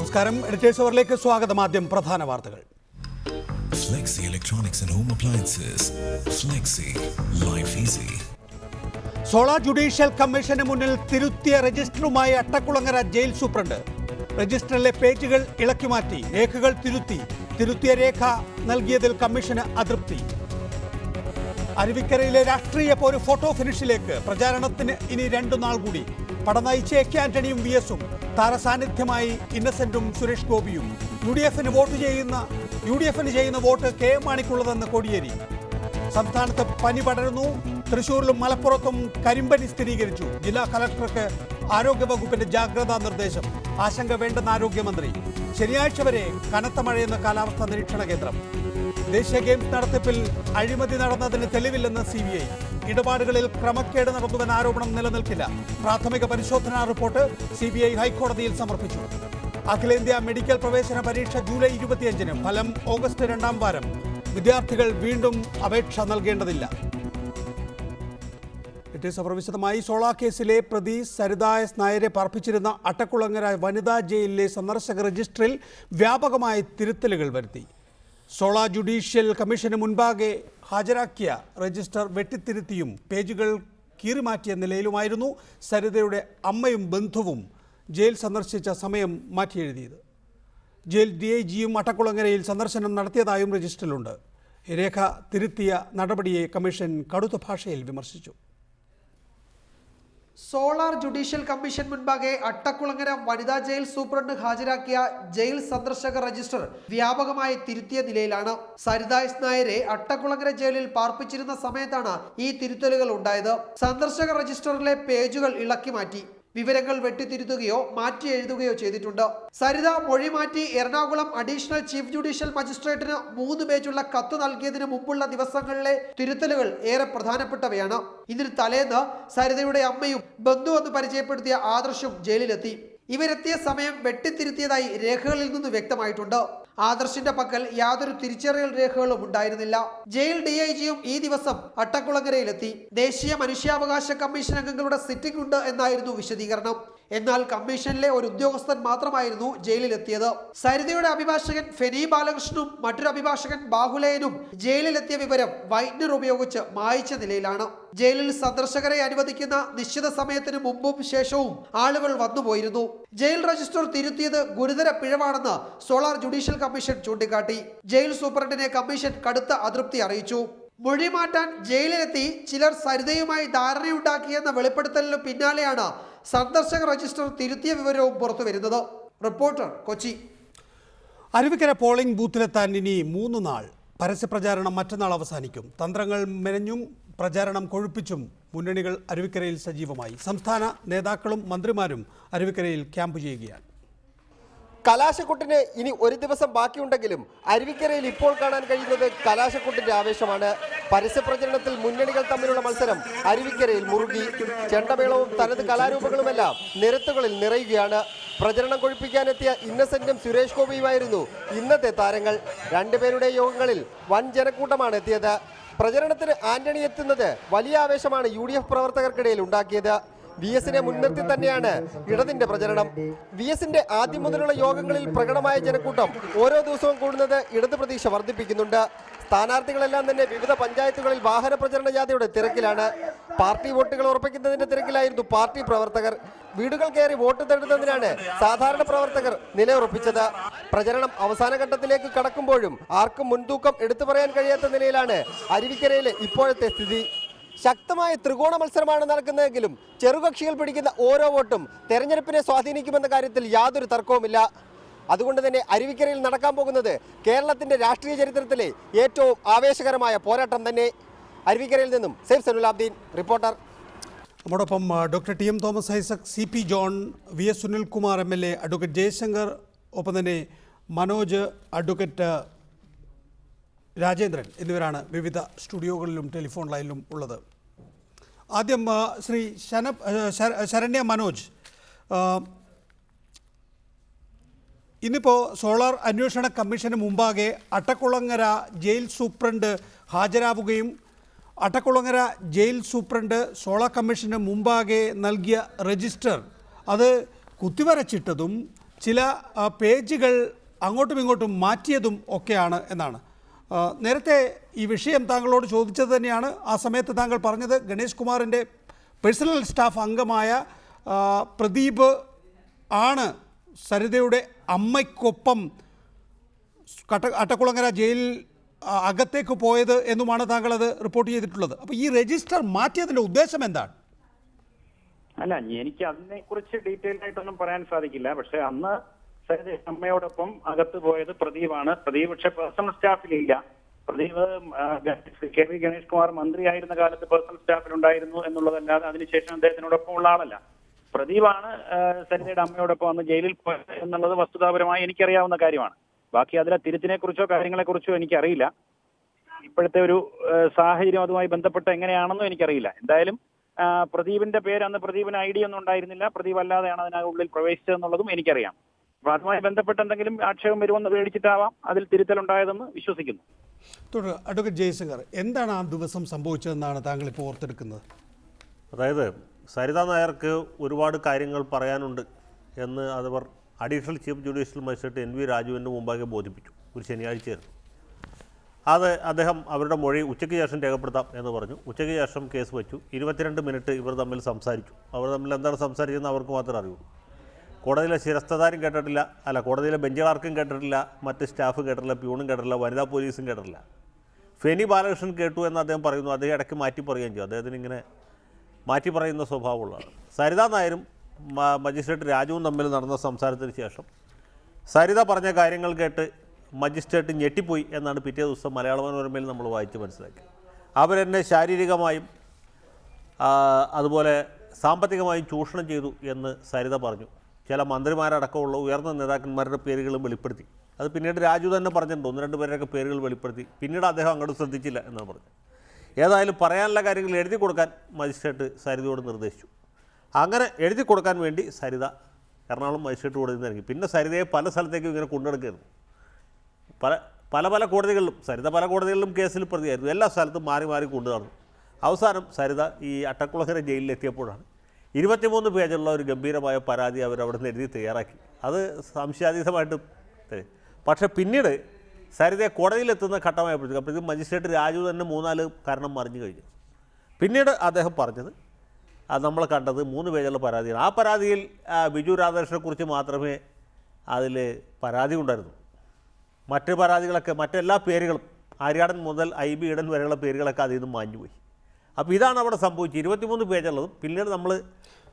നമസ്കാരം. എഡിറ്റേഴ്സ് അവറിലേക്ക് സ്വാഗതം. ആദ്യം പ്രധാന വാർത്തകൾ. Flexi Electronics and Home Appliances. Flexi Life Easy. Solar judicial commission മുന്നിൽ തിരുത്തിയ രജിസ്റ്ററുമായി അട്ടക്കുളങ്ങര ജയിൽ സൂപ്രണ്ട്. രജിസ്റ്ററിലെ പേജുകൾ ഇളക്കിമാറ്റി, രേഖകൾ തിരുത്തിയ രേഖ നൽകിയതിൽ കമ്മീഷന് അതൃപ്തി. അരുവിക്കരയിലെ രാഷ്ട്രീയ പോര് ഫോട്ടോ ഫിനിഷിലേക്ക്. പ്രചാരണത്തിന് ഇനി 2 നാൾ കൂടി. പടനയിച്ച എ കെ ആന്റണിയും വി എസും, താരസാന്നിധ്യമായി ഇന്നസെന്റും സുരേഷ് ഗോപിയും. യു ഡി എഫിന് ചെയ്യുന്ന വോട്ട് കെ എം മാണിക്കുള്ളതെന്ന് കോടിയേരി. സംസ്ഥാനത്ത് പനി പടരുന്നു. തൃശൂരിലും മലപ്പുറത്തും കരിമ്പനി സ്ഥിരീകരിച്ചു. ജില്ലാ കളക്ടർക്ക് ആരോഗ്യവകുപ്പിന്റെ ജാഗ്രതാ നിർദ്ദേശം. ആശങ്ക വേണ്ടെന്ന് ആരോഗ്യമന്ത്രി. ശനിയാഴ്ച വരെ കനത്ത മഴയെന്ന് കാലാവസ്ഥാ നിരീക്ഷണ കേന്ദ്രം. ദേശീയ ഗെയിംസ് നടത്തിപ്പിൽ അഴിമതി നടന്നതിന് തെളിവില്ലെന്ന് CBI. ഇടപാടുകളിൽ ക്രമക്കേട് നടന്നുവെന്ന ആരോപണം നിലനിൽക്കില്ല. പ്രാഥമിക പരിശോധനാ റിപ്പോർട്ട് CBI ഹൈക്കോടതിയിൽ സമർപ്പിച്ചു. അഖിലേന്ത്യാ മെഡിക്കൽ പ്രവേശന പരീക്ഷ ജൂലൈ 25-ന്. ഫലം ഓഗസ്റ്റ് 2-ാം വാരം. വിദ്യാർത്ഥികൾ വീണ്ടും അപേക്ഷ നൽകേണ്ടതില്ല. വിശദമായി. സോളാർ കേസിലെ പ്രതി സരിത എസ് നായരെ പാർപ്പിച്ചിരുന്ന അട്ടക്കുളങ്ങര വനിതാ ജയിലിലെ സന്ദർശക രജിസ്റ്ററിൽ വ്യാപകമായ തിരുത്തലുകൾ വരുത്തി. സോളാർ ജുഡീഷ്യൽ കമ്മീഷന് മുൻപാകെ ഹാജരാക്കിയ രജിസ്റ്റർ വെട്ടിത്തിരുത്തിയും പേജുകൾ കീറിമാറ്റിയ നിലയിലുമായിരുന്നു സരിതയുടെ അമ്മയും ബന്ധുവും ജയിൽ സന്ദർശിച്ച സമയം മാറ്റിയെഴുതിയത്. ജയിൽ DIGയും അട്ടക്കുളങ്ങരയിൽ സന്ദർശനം നടത്തിയതായും രജിസ്റ്ററിലുണ്ട്. രേഖ തിരുത്തിയ നടപടിയെ കമ്മീഷൻ കടുത്ത ഭാഷയിൽ വിമർശിച്ചു. സോളാർ ജുഡീഷ്യൽ കമ്മീഷൻ മുൻപാകെ അട്ടക്കുളങ്ങര വനിതാ ജയിൽ സൂപ്രണ്ട് ഹാജരാക്കിയ ജയിൽ സന്ദർശക രജിസ്റ്റർ വ്യാപകമായി തിരുത്തിയ നിലയിലാണ്. സരിത എസ് നായരെ അട്ടക്കുളങ്ങര ജയിലിൽ പാർപ്പിച്ചിരുന്ന സമയത്താണ് ഈ തിരുത്തലുകൾ ഉണ്ടായത്. സന്ദർശക രജിസ്റ്ററിലെ പേജുകൾ ഇളക്കി മാറ്റി, വിവരങ്ങൾ വെട്ടിത്തിരുത്തുകയോ മാറ്റി എഴുതുകയോ ചെയ്തിട്ടുണ്ട്. സരിത മൊഴി മാറ്റി എറണാകുളം അഡീഷണൽ ചീഫ് ജുഡീഷ്യൽ മജിസ്ട്രേറ്റിന് 3 പേജുള്ള കത്ത് നൽകിയതിന് മുമ്പുള്ള ദിവസങ്ങളിലെ തിരുത്തലുകൾ ഏറെ പ്രധാനപ്പെട്ടവയാണ്. ഇതിന് തലേന്ന് സരിതയുടെ അമ്മയും ബന്ധുവെന്ന് പരിചയപ്പെടുത്തിയ ആദർശും ജയിലിലെത്തി. ഇവരെത്തിയ സമയം വെട്ടിത്തിരുത്തിയതായി രേഖകളിൽ നിന്ന് വ്യക്തമായിട്ടുണ്ട്. ആദർശിന്റെ പക്കൽ യാതൊരു തിരിച്ചറിയൽ രേഖകളും ഉണ്ടായിരുന്നില്ല. ജയിൽ DIGയും ഈ ദിവസം അട്ടക്കുളങ്ങരയിലെത്തി. ദേശീയ മനുഷ്യാവകാശ കമ്മീഷൻ അംഗങ്ങളുടെ സിറ്റിംഗ് ഉണ്ട് എന്നായിരുന്നു വിശദീകരണം. എന്നാൽ കമ്മീഷനിലെ ഒരു ഉദ്യോഗസ്ഥൻ മാത്രമായിരുന്നു ജയിലിലെത്തിയത്. സരിതയുടെ അഭിഭാഷകൻ ഫെനി ബാലകൃഷ്ണനും മറ്റൊരു അഭിഭാഷകൻ ബാഹുലയനും ജയിലിലെത്തിയ വിവരം വൈറ്റ്നർ ഉപയോഗിച്ച് മായ്ച്ച നിലയിലാണ്. ജയിലിൽ സന്ദർശകരെ അനുവദിക്കുന്ന നിശ്ചിത സമയത്തിന് മുമ്പും ശേഷവും ആളുകൾ വന്നുപോയിരുന്നു. ജയിൽ രജിസ്റ്റർ തിരുത്തിയത് ഗുരുതര പിഴവാണെന്ന് സോളാർ ജുഡീഷ്യൽ കമ്മീഷൻ ചൂണ്ടിക്കാട്ടി. ജയിൽ സൂപ്രണ്ടിനെ കമ്മീഷൻ കടുത്ത അതൃപ്തി അറിയിച്ചു. മൊഴി മാറ്റാൻ ജയിലിലെത്തി ചിലർ സരിതയുമായി ധാരണയുണ്ടാക്കിയെന്ന വെളിപ്പെടുത്തലിന് പിന്നാലെയാണ് സന്ദർശക രജിസ്റ്റർ തിരുത്തിയ വിവരവും പുറത്തുവരുന്നത്. റിപ്പോർട്ടർ, കൊച്ചി. അരുവിക്കര പോളിംഗ് ബൂത്തിലെത്താൻ ഇനി 3 നാൾ. പരസ്യപ്രചാരണം മറ്റന്നാൾ അവസാനിക്കും. തന്ത്രങ്ങൾ മെനഞ്ഞും പ്രചാരണം കൊഴുപ്പിച്ചും മുന്നണികൾ അരുവിക്കരയിൽ സജീവമായി. സംസ്ഥാന നേതാക്കളും മന്ത്രിമാരും അരുവിക്കരയിൽ ക്യാമ്പ് ചെയ്യുകയാണ്. കലാശക്കൊട്ടിന് ഇനി ഒരു ദിവസം ബാക്കിയുണ്ടെങ്കിലും അരുവിക്കരയിൽ ഇപ്പോൾ കാണാൻ കഴിയുന്നത് കലാശക്കൊട്ടിന്റെ ആവേശമാണ്. പരസ്യപ്രചരണത്തിൽ മുന്നണികൾ തമ്മിലുള്ള മത്സരം അരുവിക്കരയിൽ മുറുകി. ചെണ്ടമേളവും തനത് കലാരൂപങ്ങളുമെല്ലാം നിരത്തുകളിൽ നിറയുകയാണ്. പ്രചരണം കൊഴിപ്പിക്കാനെത്തിയ ഇന്നസെന്റും സുരേഷ് ഗോപിയുമായിരുന്നു ഇന്നത്തെ താരങ്ങൾ. 2 പേരുടെ യോഗങ്ങളിൽ വൻ ജനക്കൂട്ടമാണ് എത്തിയത്. പ്രചരണത്തിന് ആന്റണി എത്തുന്നത് വലിയ ആവേശമാണ് UDF പ്രവർത്തകർക്കിടയിൽ ഉണ്ടാക്കിയത്. VSനെ മുൻനിർത്തി തന്നെയാണ് ഇടതിന്റെ പ്രചരണം. VSന്റെ ആദ്യം മുതലുള്ള യോഗങ്ങളിൽ പ്രകടമായ ജനക്കൂട്ടം ഓരോ ദിവസവും കൂടുന്നത് ഇടത് പ്രതീക്ഷ വർദ്ധിപ്പിക്കുന്നുണ്ട്. സ്ഥാനാർത്ഥികളെല്ലാം തന്നെ വിവിധ പഞ്ചായത്തുകളിൽ വാഹന പ്രചരണ ജാഥയുടെ തിരക്കിലാണ്. പാർട്ടി വോട്ടുകൾ ഉറപ്പിക്കുന്നതിന്റെ തിരക്കിലായിരുന്നു പാർട്ടി പ്രവർത്തകർ. വീടുകൾ കയറി വോട്ട് തേടുന്നതിനാണ് സാധാരണ പ്രവർത്തകർ നിലയുറപ്പിച്ചത്. പ്രചരണം അവസാന ഘട്ടത്തിലേക്ക് കടക്കുമ്പോഴും ആർക്കും മുൻതൂക്കം എടുത്തു പറയാൻ കഴിയാത്ത നിലയിലാണ് അരുവിക്കരയിലെ ഇപ്പോഴത്തെ സ്ഥിതി. ശക്തമായ ത്രികോണ മത്സരമാണ് നടക്കുന്നതെങ്കിലും ചെറുകക്ഷികൾ പിടിക്കുന്ന ഓരോ വോട്ടും തെരഞ്ഞെടുപ്പിനെ സ്വാധീനിക്കുമെന്ന കാര്യത്തിൽ യാതൊരു തർക്കവുമില്ല. അതുകൊണ്ട് തന്നെ അരുവിക്കരയിൽ നടക്കാൻ പോകുന്നത് കേരളത്തിന്റെ രാഷ്ട്രീയ ചരിത്രത്തിലെ ഏറ്റവും ആവേശകരമായ പോരാട്ടം തന്നെ. അരുവിക്കരയിൽ നിന്നും സൈഫ് സനുലാബ്ദീൻ, റിപ്പോർട്ടർ. നമ്മോടൊപ്പം doctor TM Thomas Isaac, CP John, VS Sunilkumar MLA, advocate Jaishankar, ഒപ്പം തന്നെ മനോജ്, അഡ്വക്കേറ്റ് രാജേന്ദ്രൻ എന്നിവരാണ് വിവിധ സ്റ്റുഡിയോകളിലും ടെലിഫോൺ ലൈനിലും ഉള്ളത്. ആദ്യം ശ്രീ ശരണ്യ മനോജ്, ഇന്നിപ്പോൾ സോളാർ അന്വേഷണ കമ്മീഷന് മുമ്പാകെ അട്ടക്കുളങ്ങര ജയിൽ സൂപ്രണ്ട് ഹാജരാവുകയും അട്ടക്കുളങ്ങര ജയിൽ സൂപ്രണ്ട് സോളാർ കമ്മീഷന് മുമ്പാകെ നൽകിയ രജിസ്റ്റർ അത് കുത്തിവരച്ചിട്ടതും ചില പേജുകൾ അങ്ങോട്ടും ഇങ്ങോട്ടും മാറ്റിയതും ഒക്കെയാണ് എന്നാണ്. നേരത്തെ ഈ വിഷയം താങ്കളോട് ചോദിച്ചത് തന്നെയാണ്. ആ സമയത്ത് താങ്കൾ പറഞ്ഞത് ഗണേഷ് കുമാറിൻ്റെ പേഴ്സണൽ സ്റ്റാഫ് അംഗമായ പ്രദീപ് ആണ് സരിതയുടെ അമ്മയ്ക്കൊപ്പം അട്ടക്കുളങ്ങര ജയിലിൽ അകത്തേക്ക് പോയത് എന്നുമാണ് താങ്കൾ അത് റിപ്പോർട്ട് ചെയ്തിട്ടുള്ളത്. അപ്പോൾ ഈ രജിസ്റ്റർ മാറ്റിയതിൻ്റെ ഉദ്ദേശം എന്താണ്? അല്ല, എനിക്ക് അതിനെക്കുറിച്ച് ഡീറ്റെയിൽ ആയിട്ടൊന്നും പറയാൻ സാധിക്കില്ല. പക്ഷെ അന്ന് സരിത അമ്മയോടൊപ്പം അകത്ത് പോയത് പ്രദീപാണ്. പ്രദീപ് പക്ഷെ പേഴ്സണൽ സ്റ്റാഫിലില്ല. പ്രദീപ് കെ വി ഗണേഷ് കുമാർ മന്ത്രിയായിരുന്ന കാലത്ത് പേഴ്സണൽ സ്റ്റാഫിലുണ്ടായിരുന്നു എന്നുള്ളതല്ലാതെ അതിനുശേഷം അദ്ദേഹത്തിനോടൊപ്പം ഉള്ള ആളല്ല. പ്രദീപാണ് സരിതയുടെ അമ്മയോടൊപ്പം അന്ന് ജയിലിൽ പോയത് എന്നുള്ളത് വസ്തുതാപരമായി എനിക്കറിയാവുന്ന കാര്യമാണ്. ബാക്കി അതിലെ തിരുത്തിനെ കുറിച്ചോ കാര്യങ്ങളെക്കുറിച്ചോ എനിക്കറിയില്ല. ഇപ്പോഴത്തെ ഒരു സാഹചര്യം അതുമായി ബന്ധപ്പെട്ട് എങ്ങനെയാണെന്നും എനിക്കറിയില്ല. എന്തായാലും പ്രദീപിന്റെ പേര് അന്ന് പ്രദീപിന് ഐഡിയ ഒന്നും ഉണ്ടായിരുന്നില്ല. പ്രദീപ് അല്ലാതെയാണ് അതിനുള്ളിൽ പ്രവേശിച്ചതെന്നുള്ളതും എനിക്കറിയാം. അപ്പൊ അതുമായി ബന്ധപ്പെട്ട് എന്തെങ്കിലും ആക്ഷേപം വരുമെന്ന് പേടിച്ചിട്ടാവാം അതിൽ തിരുത്തലുണ്ടായതെന്ന് വിശ്വസിക്കുന്നു. തുടർ അഡ്വക്കേറ്റ് ജയശങ്കർ, എന്താണ് ആ ദിവസം സംഭവിച്ചതെന്നാണ് താങ്കൾ ഇപ്പോൾ ഓർത്തെടുക്കുന്നത്? അതായത് സരിതാ നായർക്ക് ഒരുപാട് കാര്യങ്ങൾ പറയാനുണ്ട് എന്ന് അവർ additional chief judicial magistrate N V രാജുവിൻ്റെ മുമ്പാകെ ബോധിപ്പിച്ചു. ഒരു ശനിയാഴ്ചയായിരുന്നു അത്. അദ്ദേഹം അവരുടെ മൊഴി ഉച്ചയ്ക്ക് ശേഷം രേഖപ്പെടുത്താം എന്ന് പറഞ്ഞു. ഉച്ചയ്ക്ക് ശേഷം കേസ് വെച്ചു. 22 മിനിറ്റ് ഇവർ തമ്മിൽ സംസാരിച്ചു. അവർ തമ്മിൽ എന്താണ് സംസാരിച്ചതെന്ന് അവർക്ക് മാത്രമേ അറിയൂ. കോടതിയിലെ ശിരസ്തധാരും കേട്ടിട്ടില്ല, കോടതിയിലെ ബെഞ്ച് ക്ലാർക്കും കേട്ടിട്ടില്ല, മറ്റ് സ്റ്റാഫ് കേട്ടിട്ടില്ല, പ്യൂണും കേട്ടിട്ടില്ല, വനിതാ പോലീസും കേട്ടിട്ടില്ല. ഫെനി ബാലകൃഷ്ണൻ കേട്ടു എന്ന് അദ്ദേഹം പറയുന്നു. അദ്ദേഹം ഇടയ്ക്ക് മാറ്റി പറയുകയും ചെയ്യും. അദ്ദേഹത്തിന് ഇങ്ങനെ മാറ്റി പറയുന്ന സ്വഭാവമുള്ളതാണ്. സരിതാ നായരും മജിസ്ട്രേറ്റ് രാജുവും തമ്മിൽ നടന്ന സംസാരത്തിന് ശേഷം സരിത പറഞ്ഞ കാര്യങ്ങൾ കേട്ട് മജിസ്ട്രേറ്റ് ഞെട്ടിപ്പോയി എന്നാണ് പിറ്റേ ദിവസം മലയാള മനോരമയിൽ നമ്മൾ വായിച്ച് മനസ്സിലാക്കിയത്. അവരെന്നെ ശാരീരികമായും അതുപോലെ സാമ്പത്തികമായും ചൂഷണം ചെയ്തു എന്ന് സരിത പറഞ്ഞു. ചില മന്ത്രിമാരടക്കമുള്ള ഉയർന്ന നേതാക്കന്മാരുടെ പേരുകളും വെളിപ്പെടുത്തി. അത് പിന്നീട് രാജു തന്നെ പറഞ്ഞിട്ടുണ്ട്. 1-2 പേരുടെയൊക്കെ പേരുകൾ വെളിപ്പെടുത്തി. പിന്നീട് അദ്ദേഹം അങ്ങോട്ട് ശ്രദ്ധിച്ചില്ല എന്നാണ് പറഞ്ഞത്. ഏതായാലും പറയാനുള്ള കാര്യങ്ങൾ എഴുതി കൊടുക്കാൻ മജിസ്ട്രേറ്റ് സരിതയോട് നിർദ്ദേശിച്ചു. അങ്ങനെ എഴുതി കൊടുക്കാൻ വേണ്ടി സരിത എറണാകുളം മജിസ്ട്രേറ്റ് കോടതിയിൽ നിന്ന് ഇറങ്ങി. പിന്നെ സരിതയെ പല സ്ഥലത്തേക്കും ഇങ്ങനെ കൊണ്ടുനടക്കുകയായിരുന്നു. പല കോടതികളിലും സരിത പല കോടതികളിലും കേസിൽ പ്രതിയായിരുന്നു. എല്ലാ സ്ഥലത്തും മാറി മാറി കൊണ്ടു നടന്നു. അവസാനം സരിത ഈ അട്ടക്കുളങ്ങര ജയിലിലെത്തിയപ്പോഴാണ് 23 പേജുള്ള ഒരു ഗംഭീരമായ പരാതി അവരവിടെ നിന്ന് എഴുതി തയ്യാറാക്കി. അത് സംശയാതീതമായിട്ട്. പക്ഷേ പിന്നീട് സരിതയെ കോടതിയിലെത്തുന്ന ഘട്ടമായപ്പോഴത്തേക്കും അപ്പോഴത്തേക്കും മജിസ്ട്രേറ്റ് രാജു തന്നെ 3-4 കാരണം മറിഞ്ഞു കഴിഞ്ഞു. പിന്നീട് അദ്ദേഹം പറഞ്ഞത് അത് നമ്മൾ കണ്ടത് 3 പേജുള്ള പരാതിയാണ്. ആ പരാതിയിൽ ബിജു രാധാകൃഷ്ണനെക്കുറിച്ച് മാത്രമേ അതിൽ പരാതി ഉണ്ടായിരുന്നു. മറ്റ് പരാതികളൊക്കെ മറ്റെല്ലാ പേരുകളും ആര്യാടൻ മുതൽ IB ഈഡൻ വരെയുള്ള പേരുകളൊക്കെ അതിൽ നിന്ന് മാഞ്ഞുപോയി. അപ്പോൾ ഇതാണ് അവിടെ സംഭവിച്ചത്. 23 പേജുള്ളതും പിന്നീട് നമ്മൾ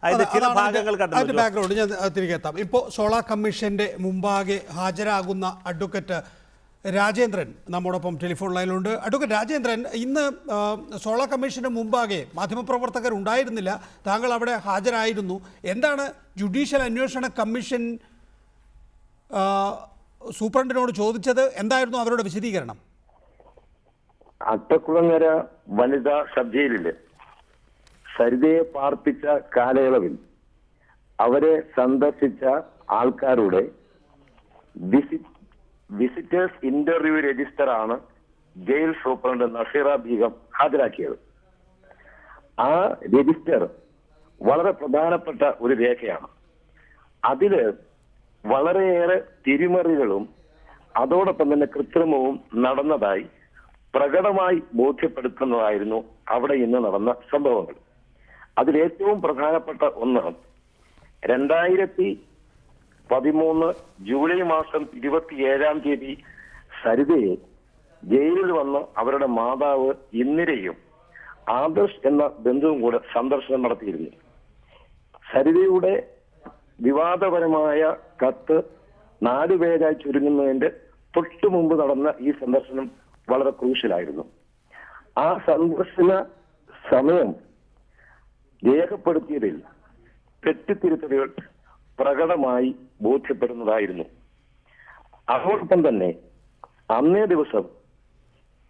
അതിൻ്റെ ചില ഭാഗങ്ങൾ കണ്ടു. ബാക്ക്ഗ്രൗണ്ട് ഞാൻ തിരികെ എത്താം. ഇപ്പോൾ സോളാ കമ്മീഷൻ്റെ മുമ്പാകെ ഹാജരാകുന്ന അഡ്വക്കേറ്റ് രാജേന്ദ്രൻ നമ്മോടൊപ്പം ടെലിഫോൺ ലൈനിലുണ്ട്. അഡ്വക്കേറ്റ് രാജേന്ദ്രൻ, ഇന്ന് സോളാ കമ്മീഷന് മുമ്പാകെ മാധ്യമപ്രവർത്തകർ ഉണ്ടായിരുന്നില്ല, താങ്കൾ അവിടെ ഹാജരായിരുന്നു. എന്താണ് ജുഡീഷ്യൽ അന്വേഷണ കമ്മീഷൻ സൂപ്രണ്ടിനോട് ചോദിച്ചത്? എന്തായിരുന്നു അവരുടെ വിശദീകരണം? അട്ടക്കുളങ്ങര വനിതാ സബ് ജയിലില് സരിതയെ പാർപ്പിച്ച കാലയളവിൽ അവരെ സന്ദർശിച്ച ആൾക്കാരുടെ വിസിറ്റേഴ്സ് ഇന്റർവ്യൂ രജിസ്റ്റർ ആണ് ജയിൽ സൂപ്രണ്ട് നസീറ ബീഗം ഹാജരാക്കിയത്. ആ രജിസ്റ്റർ വളരെ പ്രധാനപ്പെട്ട ഒരു രേഖയാണ്. അതില് വളരെയേറെ തിരിമറികളും അതോടൊപ്പം തന്നെ കൃത്രിമവും നടന്നതായി പ്രകടമായി ബോധ്യപ്പെടുത്തുന്നതായിരുന്നു അവിടെ ഇന്ന് നടന്ന സംഭവങ്ങൾ. അതിലേറ്റവും പ്രധാനപ്പെട്ട ഒന്ന് 2013 ജൂലൈ മാസം 27-ാം തീയതി സരിതയെ ജയിലിൽ വന്ന് അവരുടെ മാതാവ് ഇന്ദിരയും ആദർശ് എന്ന ബന്ധുവും കൂടെ സന്ദർശനം നടത്തിയിരുന്നു. സരിതയുടെ വിവാദപരമായ കത്ത് 4 പേജായി ചുരുങ്ങുന്നതിന്റെ തൊട്ടു മുമ്പ് നടന്ന ഈ സന്ദർശനം വളരെ ക്രൂഷ്യലായിരുന്നു. ആ സന്ദർശന സമയം രേഖപ്പെടുത്തിയതിൽ തെറ്റിത്തിരുത്തലുകൾ പ്രകടമായി ബോധ്യപ്പെടുന്നതായിരുന്നു. അതോടൊപ്പം തന്നെ അന്നേ ദിവസം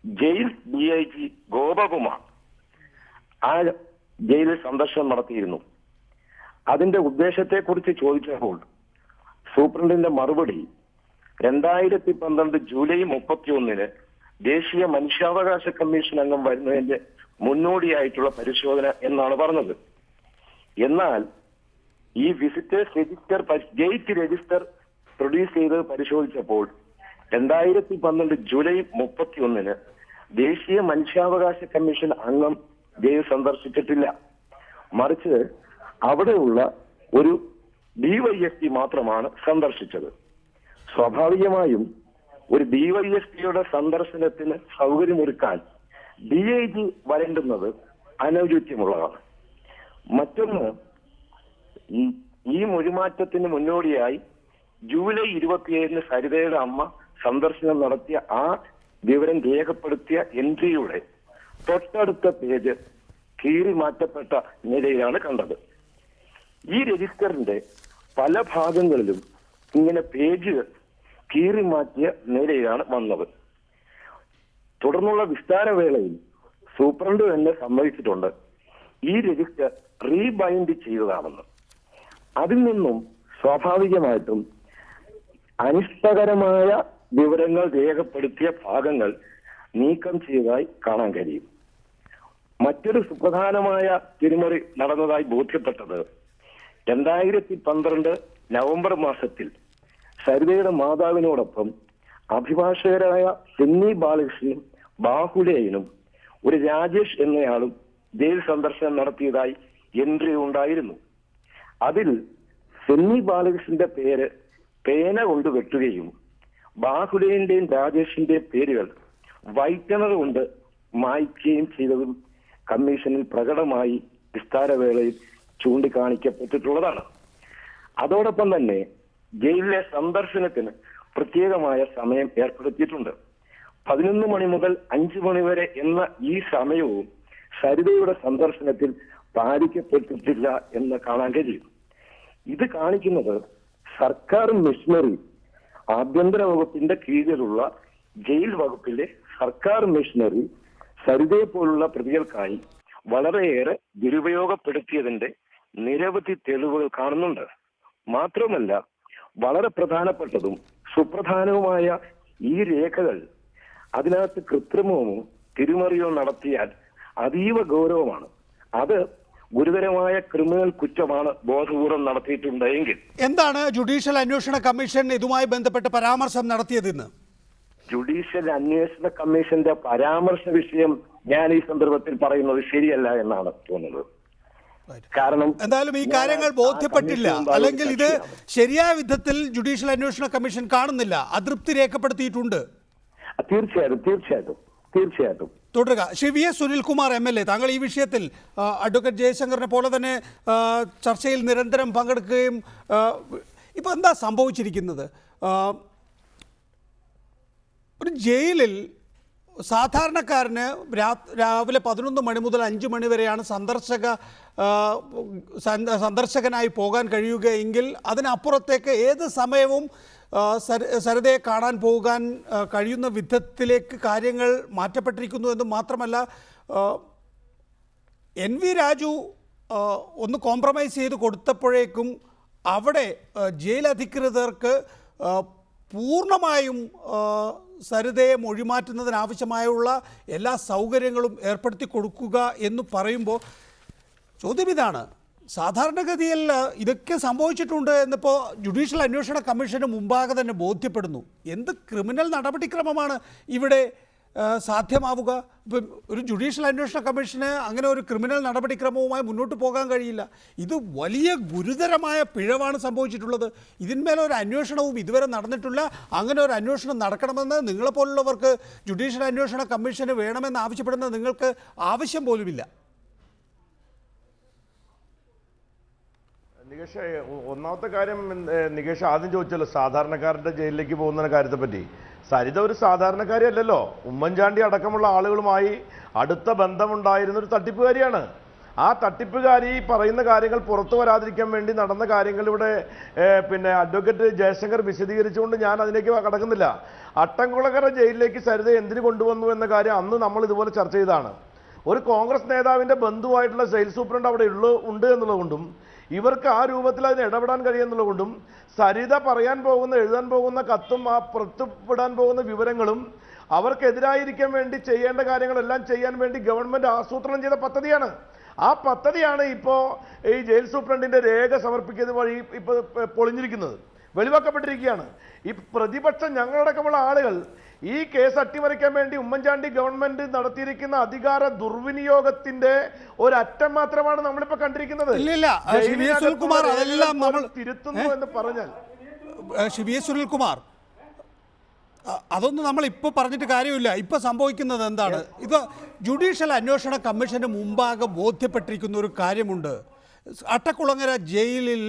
ജയിൽ DIG ഗോപകുമാർ ആ ജയിലിൽ സന്ദർശനം നടത്തിയിരുന്നു. അതിന്റെ ഉദ്ദേശത്തെക്കുറിച്ച് ചോദിച്ചപ്പോൾ സൂപ്രണ്ടിന്റെ മറുപടി 2012 ജൂലൈ 31 ദേശീയ മനുഷ്യാവകാശ കമ്മീഷൻ അംഗം വരുന്നതിന്റെ മുന്നോടിയായിട്ടുള്ള പരിശോധന എന്നാണ് പറഞ്ഞത്. എന്നാൽ ഈ visitors register gate register produce ചെയ്ത് പരിശോധിച്ചപ്പോൾ 2012 ജൂലൈ 31 ദേശീയ മനുഷ്യാവകാശ കമ്മീഷൻ അംഗം ജയിൽ സന്ദർശിച്ചിട്ടില്ല. മറിച്ച് അവിടെയുള്ള ഒരു ഡിവൈഎസ്പി മാത്രമാണ് സന്ദർശിച്ചത്. സ്വാഭാവികമായും ഒരു ഡിവൈഎസ്പിയുടെ സന്ദർശനത്തിന് സൗകര്യമൊരുക്കാൻ DIG വരേണ്ടുന്നത് അനൗചിത്യമുള്ളതാണ്. മറ്റൊന്ന്, ഈ മൊഴിമാറ്റത്തിന് മുന്നോടിയായി ജൂലൈ 27 സരിതയുടെ അമ്മ സന്ദർശനം നടത്തിയ ആ വിവരം രേഖപ്പെടുത്തിയ എൻട്രിയുടെ തൊട്ടടുത്ത പേജ് കീറി മാറ്റപ്പെട്ട നിലയിലാണ് കണ്ടത്. ഈ രജിസ്റ്ററിന്റെ പല ഭാഗങ്ങളിലും ഇങ്ങനെ പേജ് കീറി മാറ്റിയ നിലയിലാണ് വന്നത്. തുടർന്നുള്ള വിസ്താരവേളയിൽ സൂപ്രണ്ട് തന്നെ സമ്മതിച്ചിട്ടുണ്ട് ഈ രജിസ്റ്റർ റീബൈൻഡ് ചെയ്തതാണെന്ന്. അതിൽ നിന്നും സ്വാഭാവികമായിട്ടും അനിഷ്ടകരമായ വിവരങ്ങൾ രേഖപ്പെടുത്തിയ ഭാഗങ്ങൾ നീക്കം ചെയ്തതായി കാണാൻ കഴിയും. മറ്റൊരു സുപ്രധാനമായ തിരിമറി നടന്നതായി ബോധ്യപ്പെട്ടത് 2012 നവംബർ മാസത്തിൽ സരിതയുടെ മാതാവിനോടൊപ്പം അഭിഭാഷകരായ സെന്നി ബാലകൃഷ്ണനും ബാഹുലേയനും ഒരു രാജേഷ് എന്നയാളും ജയിൽ സന്ദർശനം നടത്തിയതായി എൻട്രി ഉണ്ടായിരുന്നു. അതിൽ സെന്നി ബാലകൃഷ്ണന്റെ പേര് പേന കൊണ്ട് വെട്ടുകയും ബാഹുലേന്റെയും രാജേഷിന്റെയും പേരുകൾ വൈറ്റനർ കൊണ്ട് മായ്ക്കുകയും ചെയ്തതും കമ്മീഷനിൽ പ്രകടമായി വിസ്താരവേളയിൽ ചൂണ്ടിക്കാണിക്കപ്പെട്ടിട്ടുള്ളതാണ്. അതോടൊപ്പം തന്നെ ജയിലിലെ സന്ദർശനത്തിന് പ്രത്യേകമായ സമയം ഏർപ്പെടുത്തിയിട്ടുണ്ട്. 11 മണി മുതൽ 5 മണി വരെ എന്ന ഈ സമയവും സരിതയുടെ സന്ദർശനത്തിൽ പാലിക്കപ്പെട്ടിട്ടില്ല എന്ന് കാണാൻ കഴിയും. ഇത് കാണിക്കുന്നത് സർക്കാർ മിഷനറി, ആഭ്യന്തര വകുപ്പിന്റെ കീഴിലുള്ള ജയിൽ വകുപ്പിലെ സർക്കാർ മിഷനറി സരിതയെ പോലുള്ള പ്രതികൾക്കായി വളരെയേറെ ദുരുപയോഗപ്പെടുത്തിയതിന്റെ നിരവധി തെളിവുകൾ കാണുന്നുണ്ട്. മാത്രമല്ല, വളരെ പ്രധാനപ്പെട്ടതും സുപ്രധാനവുമായ ഈ രേഖകൾ അതിനകത്ത് കൃത്രിമമോ തിരിമറിയോ നടത്തിയാൽ അതീവ ഗൗരവമാണ്. അത് ഗുരുതരമായ ക്രിമിനൽ കുറ്റമാണ് ബോധപൂർവം നടത്തിയിട്ടുണ്ടെങ്കിൽ. എന്താണ് ജുഡീഷ്യൽ അന്വേഷണ കമ്മീഷൻ ഇതുമായി ബന്ധപ്പെട്ട് പരാമർശം നടത്തിയതെന്ന്? ജുഡീഷ്യൽ അന്വേഷണ കമ്മീഷന്റെ പരാമർശ വിഷയം ഞാൻ ഈ സന്ദർഭത്തിൽ പറയുന്നത് ശരിയല്ല എന്നാണ് തോന്നുന്നത്. കാരണം എന്തായാലും ഈ കാര്യങ്ങൾ ബോധ്യപ്പെട്ടില്ല, അല്ലെങ്കിൽ ഇത് ശരിയായ വിധത്തിൽ ജുഡീഷ്യൽ അന്വേഷണ കമ്മീഷൻ കാണുന്നില്ല, അതൃപ്തി രേഖപ്പെടുത്തിയിട്ടുണ്ട്. തീർച്ചയായിട്ടും തുടരുക. Shri V S Sunilkumar MLA, താങ്കൾ ഈ വിഷയത്തിൽ അഡ്വക്കേറ്റ് ജയശങ്കറിനെ പോലെ തന്നെ ചർച്ചയിൽ നിരന്തരം പങ്കെടുക്കുകയും ഇപ്പോൾ എന്താ സംഭവിച്ചിരിക്കുന്നത്? ഒരു ജയിലിൽ സാധാരണക്കാരന് രാവിലെ 11 മണി മുതൽ 5 മണി വരെയാണ് സന്ദർശകനായി പോകാൻ കഴിയുക എങ്കിൽ അതിനപ്പുറത്തേക്ക് ഏത് സമയവും സരിതയെ കാണാൻ പോകാൻ കഴിയുന്ന വിധത്തിലേക്ക് കാര്യങ്ങൾ മാറ്റപ്പെട്ടിരിക്കുന്നു എന്ന് മാത്രമല്ല, NV രാജു ഒന്ന് കോംപ്രമൈസ് ചെയ്ത് കൊടുത്തപ്പോഴേക്കും അവിടെ ജയിൽ അധികൃതർക്ക് പൂർണ്ണമായും സരിതയെ മൊഴിമാറ്റുന്നതിനാവശ്യമായുള്ള എല്ലാ സൗകര്യങ്ങളും ഏർപ്പെടുത്തി കൊടുക്കുക എന്ന് പറയുമ്പോൾ ചോദ്യം ഇതാണ്, സാധാരണഗതിയിൽ ഇതൊക്കെ സംഭവിച്ചിട്ടുണ്ട് എന്നിപ്പോൾ ജുഡീഷ്യൽ അന്വേഷണ കമ്മീഷന് മുമ്പാകെ തന്നെ ബോധ്യപ്പെടുന്നു. എന്ത് ക്രിമിനൽ നടപടിക്രമമാണ് ഇവിടെ സാധ്യമാവുക? ഇപ്പം ഒരു ജുഡീഷ്യൽ അന്വേഷണ കമ്മീഷന് അങ്ങനെ ഒരു ക്രിമിനൽ നടപടിക്രമവുമായി മുന്നോട്ട് പോകാൻ കഴിയില്ല. ഇത് വലിയ ഗുരുതരമായ പിഴവാണ് സംഭവിച്ചിട്ടുള്ളത്. ഇതിന്മേലൊരു അന്വേഷണവും ഇതുവരെ നടന്നിട്ടില്ല. അങ്ങനെ ഒരു അന്വേഷണം നടക്കണമെന്ന് നിങ്ങളെപ്പോലുള്ളവർക്ക് ജുഡീഷ്യൽ അന്വേഷണ കമ്മീഷന് വേണമെന്ന് ആവശ്യപ്പെടുന്ന നിങ്ങൾക്ക് ആവശ്യം പോലുമില്ല. നികേഷ്, ഒന്നാമത്തെ കാര്യം നികേഷ് ആദ്യം ചോദിച്ചല്ലോ സാധാരണക്കാരുടെ ജയിലിലേക്ക് പോകുന്ന കാര്യത്തെ പറ്റി. സരിത ഒരു സാധാരണക്കാരി അല്ലല്ലോ. ഉമ്മൻചാണ്ടി അടക്കമുള്ള ആളുകളുമായി അടുത്ത ബന്ധമുണ്ടായിരുന്നൊരു തട്ടിപ്പുകാരിയാണ്. ആ തട്ടിപ്പുകാരി പറയുന്ന കാര്യങ്ങൾ പുറത്തു വരാതിരിക്കാൻ വേണ്ടി നടന്ന കാര്യങ്ങൾ ഇവിടെ അഡ്വക്കേറ്റ് ജയശങ്കർ വിശദീകരിച്ചുകൊണ്ട് ഞാൻ അതിലേക്ക് കടക്കുന്നില്ല. അട്ടംകുളങ്ങര ജയിലിലേക്ക് സരിത എന്തിനു കൊണ്ടുവന്നു എന്ന കാര്യം അന്ന് നമ്മൾ ഇതുപോലെ ചർച്ച ചെയ്തതാണ്. ഒരു കോൺഗ്രസ് നേതാവിൻ്റെ ബന്ധുവായിട്ടുള്ള ജയിൽ സൂപ്രണ്ട് അവിടെ ഉണ്ട് എന്നുള്ളതുകൊണ്ടും ഇവർക്ക് ആ രൂപത്തിൽ അതിന് ഇടപെടാൻ കഴിയുന്നുള്ളതുകൊണ്ടും സരിത പറയാൻ പോകുന്ന എഴുതാൻ പോകുന്ന കത്തും ആ പുറത്തുവിടാൻ പോകുന്ന വിവരങ്ങളും അവർക്കെതിരായിരിക്കാൻ വേണ്ടി ചെയ്യേണ്ട കാര്യങ്ങളെല്ലാം ചെയ്യാൻ വേണ്ടി ഗവൺമെൻറ് ആസൂത്രണം ചെയ്ത പദ്ധതിയാണ്. ആ പദ്ധതിയാണ് ഇപ്പോൾ ഈ ജയിൽ സൂപ്രണ്ടിൻ്റെ രേഖ സമർപ്പിക്കുന്നത് വഴി ഇപ്പോൾ പൊളിഞ്ഞിരിക്കുന്നത്. വെളിവാക്കപ്പെട്ടിരിക്കുകയാണ്. ഈ പ്രതിപക്ഷം ഞങ്ങളടക്കമുള്ള ആളുകൾ ഈ കേസ് അട്ടിമറിക്കാൻ വേണ്ടി ഉമ്മൻചാണ്ടി ഗവൺമെന്റ് നടത്തിയിരിക്കുന്ന അധികാര ദുർവിനിയോഗത്തിന്റെ ഒരറ്റം മാത്രമാണ് നമ്മളിപ്പോ കണ്ടിരിക്കുന്നത്. തിരുത്തുന്നു എന്ന് പറഞ്ഞാൽ സുനിൽകുമാർ, അതൊന്നും നമ്മൾ ഇപ്പോൾ പറഞ്ഞിട്ട് കാര്യമില്ല. ഇപ്പോൾ സംഭവിക്കുന്നത് എന്താണ്? ഇത് ജുഡീഷ്യൽ അന്വേഷണ കമ്മീഷന് മുമ്പാകെ ബോധ്യപ്പെട്ടിരിക്കുന്ന ഒരു കാര്യമുണ്ട്. അട്ടക്കുളങ്ങര ജയിലിൽ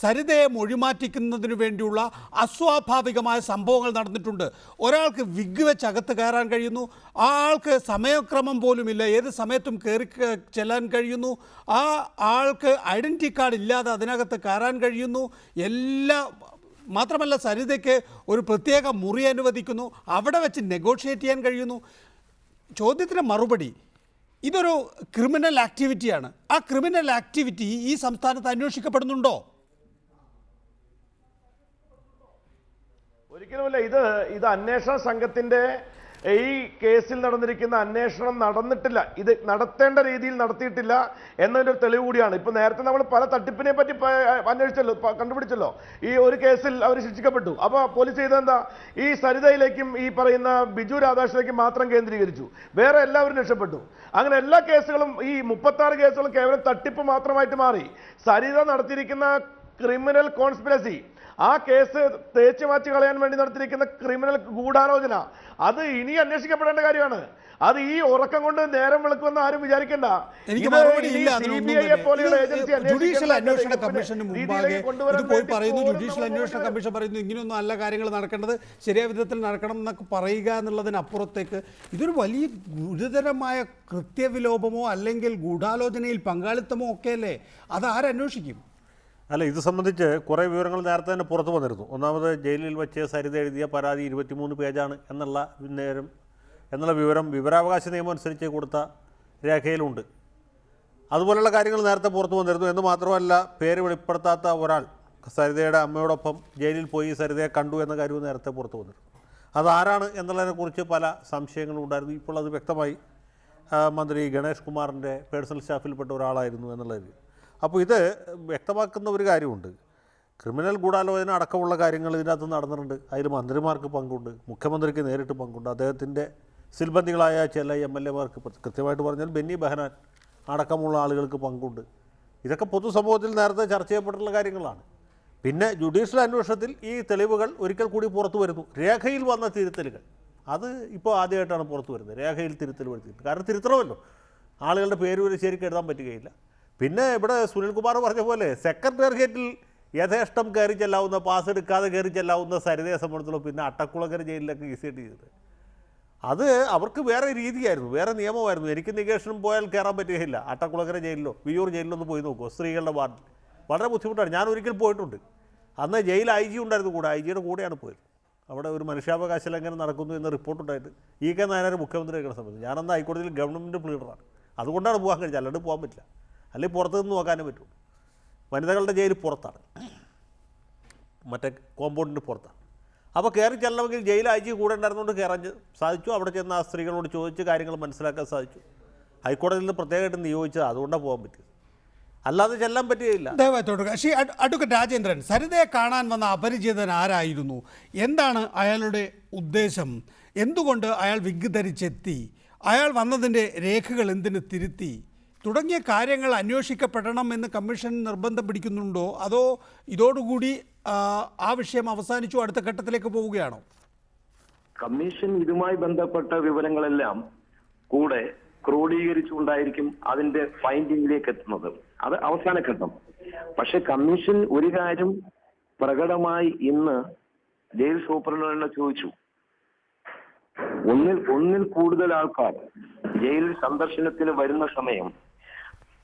സരിതയെ മൊഴിമാറ്റിക്കുന്നതിന് വേണ്ടിയുള്ള അസ്വാഭാവികമായ സംഭവങ്ങൾ നടന്നിട്ടുണ്ട്. ഒരാൾക്ക് വിഗ് വെച്ച് അകത്ത് കയറാൻ കഴിയുന്നു, ആ ആൾക്ക് സമയക്രമം പോലുമില്ല, ഏത് സമയത്തും കയറി ചെല്ലാൻ കഴിയുന്നു, ആ ആൾക്ക് ഐഡൻറ്റിറ്റി കാർഡ് ഇല്ലാതെ അതിനകത്ത് കയറാൻ കഴിയുന്നു. മാത്രമല്ല സരിതയ്ക്ക് ഒരു പ്രത്യേക മുറി അനുവദിക്കുന്നു, അവിടെ വെച്ച് നെഗോഷിയേറ്റ് ചെയ്യാൻ കഴിയുന്നു. ചോദ്യത്തിന് മറുപടി, ഇതൊരു ക്രിമിനൽ ആക്ടിവിറ്റിയാണ്. ആ ക്രിമിനൽ ആക്ടിവിറ്റി ഈ സംസ്ഥാനത്ത് അന്വേഷിക്കപ്പെടുന്നുണ്ടോ? ഒരിക്കലുമില്ല. ഇത് അന്വേഷണ സംഘത്തിന്റെ ഈ കേസിൽ നടന്നിരിക്കുന്ന അന്വേഷണം നടന്നിട്ടില്ല, ഇത് നടത്തേണ്ട രീതിയിൽ നടത്തിയിട്ടില്ല എന്നതിൻ്റെ ഒരു തെളിവ് കൂടിയാണ്. ഇപ്പൊ നേരത്തെ നമ്മൾ പല തട്ടിപ്പിനെ പറ്റി അന്വേഷിച്ചല്ലോ, കണ്ടുപിടിച്ചല്ലോ. ഈ ഒരു കേസിൽ അവർ ശിക്ഷിക്കപ്പെട്ടു. അപ്പൊ പോലീസ് ചെയ്തെന്താ? ഈ സരിതയിലേക്കും ഈ പറയുന്ന ബിജു രാധാകൃഷ്ണനിലേക്കും മാത്രം കേന്ദ്രീകരിച്ചു, വേറെ എല്ലാവരും രക്ഷപ്പെട്ടു. അങ്ങനെ എല്ലാ കേസുകളും, ഈ 36 കേസുകളും കേവലം തട്ടിപ്പ് മാത്രമായിട്ട് മാറി. സരിത നടത്തിയിരിക്കുന്ന ക്രിമിനൽ കോൺസ്പിറസി, ആ കേസ് തേച്ചു മാറ്റി കളയാൻ വേണ്ടി നടത്തിയിരിക്കുന്ന ക്രിമിനൽ ഗൂഢാലോചന, അത് ഇനി അന്വേഷിക്കപ്പെടേണ്ട കാര്യമാണ്. അത് ഈ ഉറക്കം കൊണ്ട് നേരം വിളക്കുമെന്ന് ആരും വിചാരിക്കണ്ട. ജുഡീഷ്യൽ അന്വേഷണ കമ്മീഷന് മുമ്പാകെ ഇത് പോയി പറയുന്നു, ജുഡീഷ്യൽ അന്വേഷണ കമ്മീഷൻ പറയുന്നു ഇങ്ങനെയൊന്നും അല്ല കാര്യങ്ങൾ നടക്കേണ്ടത്, ശരിയായ വിധത്തിൽ നടക്കണം എന്നൊക്കെ പറയുക എന്നുള്ളതിനപ്പുറത്തേക്ക് ഇതൊരു വലിയ ഗുരുതരമായ കൃത്യവിലോപമോ അല്ലെങ്കിൽ ഗൂഢാലോചനയിൽ പങ്കാളിത്തമോ ഒക്കെയല്ലേ? അത് ആരന്വേഷിക്കും? അല്ല, ഇത് സംബന്ധിച്ച് കുറേ വിവരങ്ങൾ നേരത്തെ തന്നെ പുറത്തു വന്നിരുന്നു. ഒന്നാമത് ജയിലിൽ വെച്ച് സരിത എഴുതിയ പരാതി 23 പേജാണ് എന്നുള്ള വിവരം വിവരാവകാശ നിയമം അനുസരിച്ച് കൊടുത്ത രേഖയിലുണ്ട്. അതുപോലുള്ള കാര്യങ്ങൾ നേരത്തെ പുറത്തു വന്നിരുന്നു. എന്ന് മാത്രമല്ല, പേര് വെളിപ്പെടുത്താത്ത ഒരാൾ സരിതയുടെ അമ്മയോടൊപ്പം ജയിലിൽ പോയി സരിതയെ കണ്ടു എന്ന കാര്യവും നേരത്തെ പുറത്തു വന്നിരുന്നു. അതാരാണ് എന്നുള്ളതിനെക്കുറിച്ച് പല സംശയങ്ങളും ഉണ്ടായിരുന്നു. ഇപ്പോൾ അത് വ്യക്തമായി മന്ത്രി ഗണേഷ് കുമാറിൻ്റെ പേഴ്സണൽ സ്റ്റാഫിൽപ്പെട്ട ഒരാളായിരുന്നു എന്നുള്ളത്. അപ്പോൾ ഇത് വ്യക്തമാക്കുന്ന ഒരു കാര്യമുണ്ട്. ക്രിമിനൽ ഗൂഢാലോചന അടക്കമുള്ള കാര്യങ്ങൾ ഇതിനകത്ത് നടന്നിട്ടുണ്ട്. അതിൽ മന്ത്രിമാർക്ക് പങ്കുണ്ട്, മുഖ്യമന്ത്രിക്ക് നേരിട്ട് പങ്കുണ്ട്, അദ്ദേഹത്തിൻ്റെ സിൽബന്ധികളായ ചില MLA-മാർക്ക്, കൃത്യമായിട്ട് പറഞ്ഞാൽ ബെന്നി ബെഹനാൻ അടക്കമുള്ള ആളുകൾക്ക് പങ്കുണ്ട്. ഇതൊക്കെ പൊതുസമൂഹത്തിൽ നേരത്തെ ചർച്ച ചെയ്യപ്പെട്ടുള്ള കാര്യങ്ങളാണ്. പിന്നെ ജുഡീഷ്യൽ അന്വേഷണത്തിൽ ഈ തെളിവുകൾ ഒരിക്കൽ കൂടി പുറത്തു വരുന്നു. രേഖയിൽ വന്ന തിരുത്തലുകൾ, അത് ഇപ്പോൾ ആദ്യമായിട്ടാണ് പുറത്തു വരുന്നത്. രേഖയിൽ തിരുത്തൽ വരുത്തിയിട്ട്, കാരണം തിരുത്തണമല്ലോ, ആളുകളുടെ പേര് വരെ ശരിക്കും എഴുതാൻ പറ്റുകയില്ല. പിന്നെ ഇവിടെ സുനിൽകുമാർ പറഞ്ഞ പോലെ സെക്രട്ടേറിയറ്റിൽ യഥേഷ്ടം കയറി ചെല്ലാവുന്ന, പാസ് എടുക്കാതെ കയറി ചെല്ലാവുന്ന സരിതയെ സംബന്ധിച്ചുള്ള പിന്നെ അട്ടക്കുളങ്ങര ജയിലിലൊക്കെ ഈസിയായിട്ട് ചെയ്തത്, അത് അവർക്ക് വേറെ രീതിയായിരുന്നു, വേറെ നിയമമായിരുന്നു. എനിക്ക് നികേഷനും പോയാൽ കയറാൻ പറ്റുകയില്ല. അട്ടക്കുളങ്ങര ജയിലിലോ വിയ്യൂർ ജയിലിലോ ഒന്ന് പോയി നോക്കുമോ, സ്ത്രീകളുടെ വാർഡിൽ വളരെ ബുദ്ധിമുട്ടാണ്. ഞാൻ ഒരിക്കൽ പോയിട്ടുണ്ട്. അന്ന് ജയിൽ IG ഉണ്ടായിരുന്നു കൂടെ, IG-യുടെ കൂടെയാണ് പോയത്. അവിടെ ഒരു മനുഷ്യാവകാശ ലംഘനം നടക്കുന്നു എന്ന റിപ്പോർട്ടുണ്ടായിട്ട് EK നായനാർ മുഖ്യമന്ത്രി ആയിരിക്കുന്ന സമയത്ത് ഞാനന്ന് ഹൈക്കോടതിയിൽ ഗവൺമെൻറ് പ്ലീഡറാണ്. അതുകൊണ്ടാണ് പോകാൻ കഴിഞ്ഞത്, അല്ലാണ്ട് പോകാൻ പറ്റില്ല. അല്ലെങ്കിൽ പുറത്തു നിന്ന് നോക്കാനേ പറ്റുള്ളൂ. വനിതകളുടെ ജയിൽ പുറത്താണ്, മറ്റേ കോമ്പൗണ്ടിൻ്റെ പുറത്താണ്. അപ്പോൾ കയറി ചെല്ലണമെങ്കിൽ ജയിൽ IG കൂടെ ഉണ്ടായിരുന്നുകൊണ്ട് കയറാൻ സാധിച്ചു. അവിടെ ചെന്ന് ആ സ്ത്രീകളോട് ചോദിച്ച് കാര്യങ്ങൾ മനസ്സിലാക്കാൻ സാധിച്ചു. ഹൈക്കോടതിയിൽ നിന്ന് പ്രത്യേകമായിട്ട് നിയോഗിച്ചത്, അതുകൊണ്ടാണ് പോകാൻ പറ്റിയത്, അല്ലാതെ ചെല്ലാൻ പറ്റുകയില്ല. ശ്രീ അഡ്വക്കേറ്റ് രാജേന്ദ്രൻ, സരിതയെ കാണാൻ വന്ന അപരിചിതൻ ആരായിരുന്നു? എന്താണ് അയാളുടെ ഉദ്ദേശം? എന്തുകൊണ്ട് അയാൾ വിഗ് ധരിച്ചെത്തി? അയാൾ വന്നതിൻ്റെ രേഖകൾ എന്തിന് തിരുത്തി? തുടങ്ങിയ കാര്യങ്ങൾ അന്വേഷിക്കപ്പെടണം എന്ന് കമ്മീഷൻ നിർബന്ധം പിടിക്കുന്നുണ്ടോ? അതോ ഇതോടുകൂടി ആ വിഷയം അവസാനിച്ചു, അടുത്ത ഘട്ടത്തിലേക്ക് പോവുകയാണോ? കമ്മീഷൻ ഇതുമായി ബന്ധപ്പെട്ട വിവരങ്ങളെല്ലാം കൂടെ ക്രോഡീകരിച്ചുകൊണ്ടായിരിക്കും അതിന്റെ ഫൈൻഡിങ്ങിലേക്ക് എത്തുന്നത്. അത് അവസാന ഘട്ടം. പക്ഷെ കമ്മീഷൻ ഒരു കാര്യം പ്രകടമായി ഇന്ന് ജയിൽ സൂപ്രണ്ടിനെ ചോദിച്ചു. ഒന്നിൽ കൂടുതൽ ആൾക്കാർ ജയിൽ സന്ദർശനത്തിന് വരുന്ന സമയം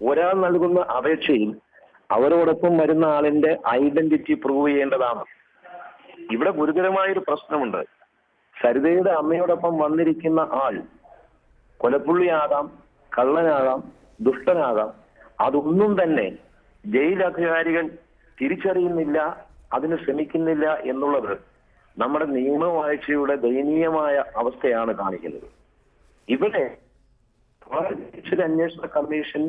ഒരാൾ നൽകുന്ന അപേക്ഷയിൽ അവരോടൊപ്പം വരുന്ന ആളിന്റെ ഐഡന്റിറ്റി പ്രൂവ് ചെയ്യേണ്ടതാണ്. ഇവിടെ ഗുരുതരമായൊരു പ്രശ്നമുണ്ട്. സരിതയുടെ അമ്മയോടൊപ്പം വന്നിരിക്കുന്ന ആൾ കൊലപ്പുള്ളിയാകാം, കള്ളനാകാം, ദുഷ്ടനാകാം. അതൊന്നും തന്നെ ജയിൽ അധികാരികൾ തിരിച്ചറിയുന്നില്ല, അതിന് ശ്രമിക്കുന്നില്ല എന്നുള്ളത് നമ്മുടെ നിയമവാഴ്ചയുടെ ദയനീയമായ അവസ്ഥയാണ് കാണിക്കുന്നത്. ഇവിടെ അന്വേഷണ കമ്മീഷൻ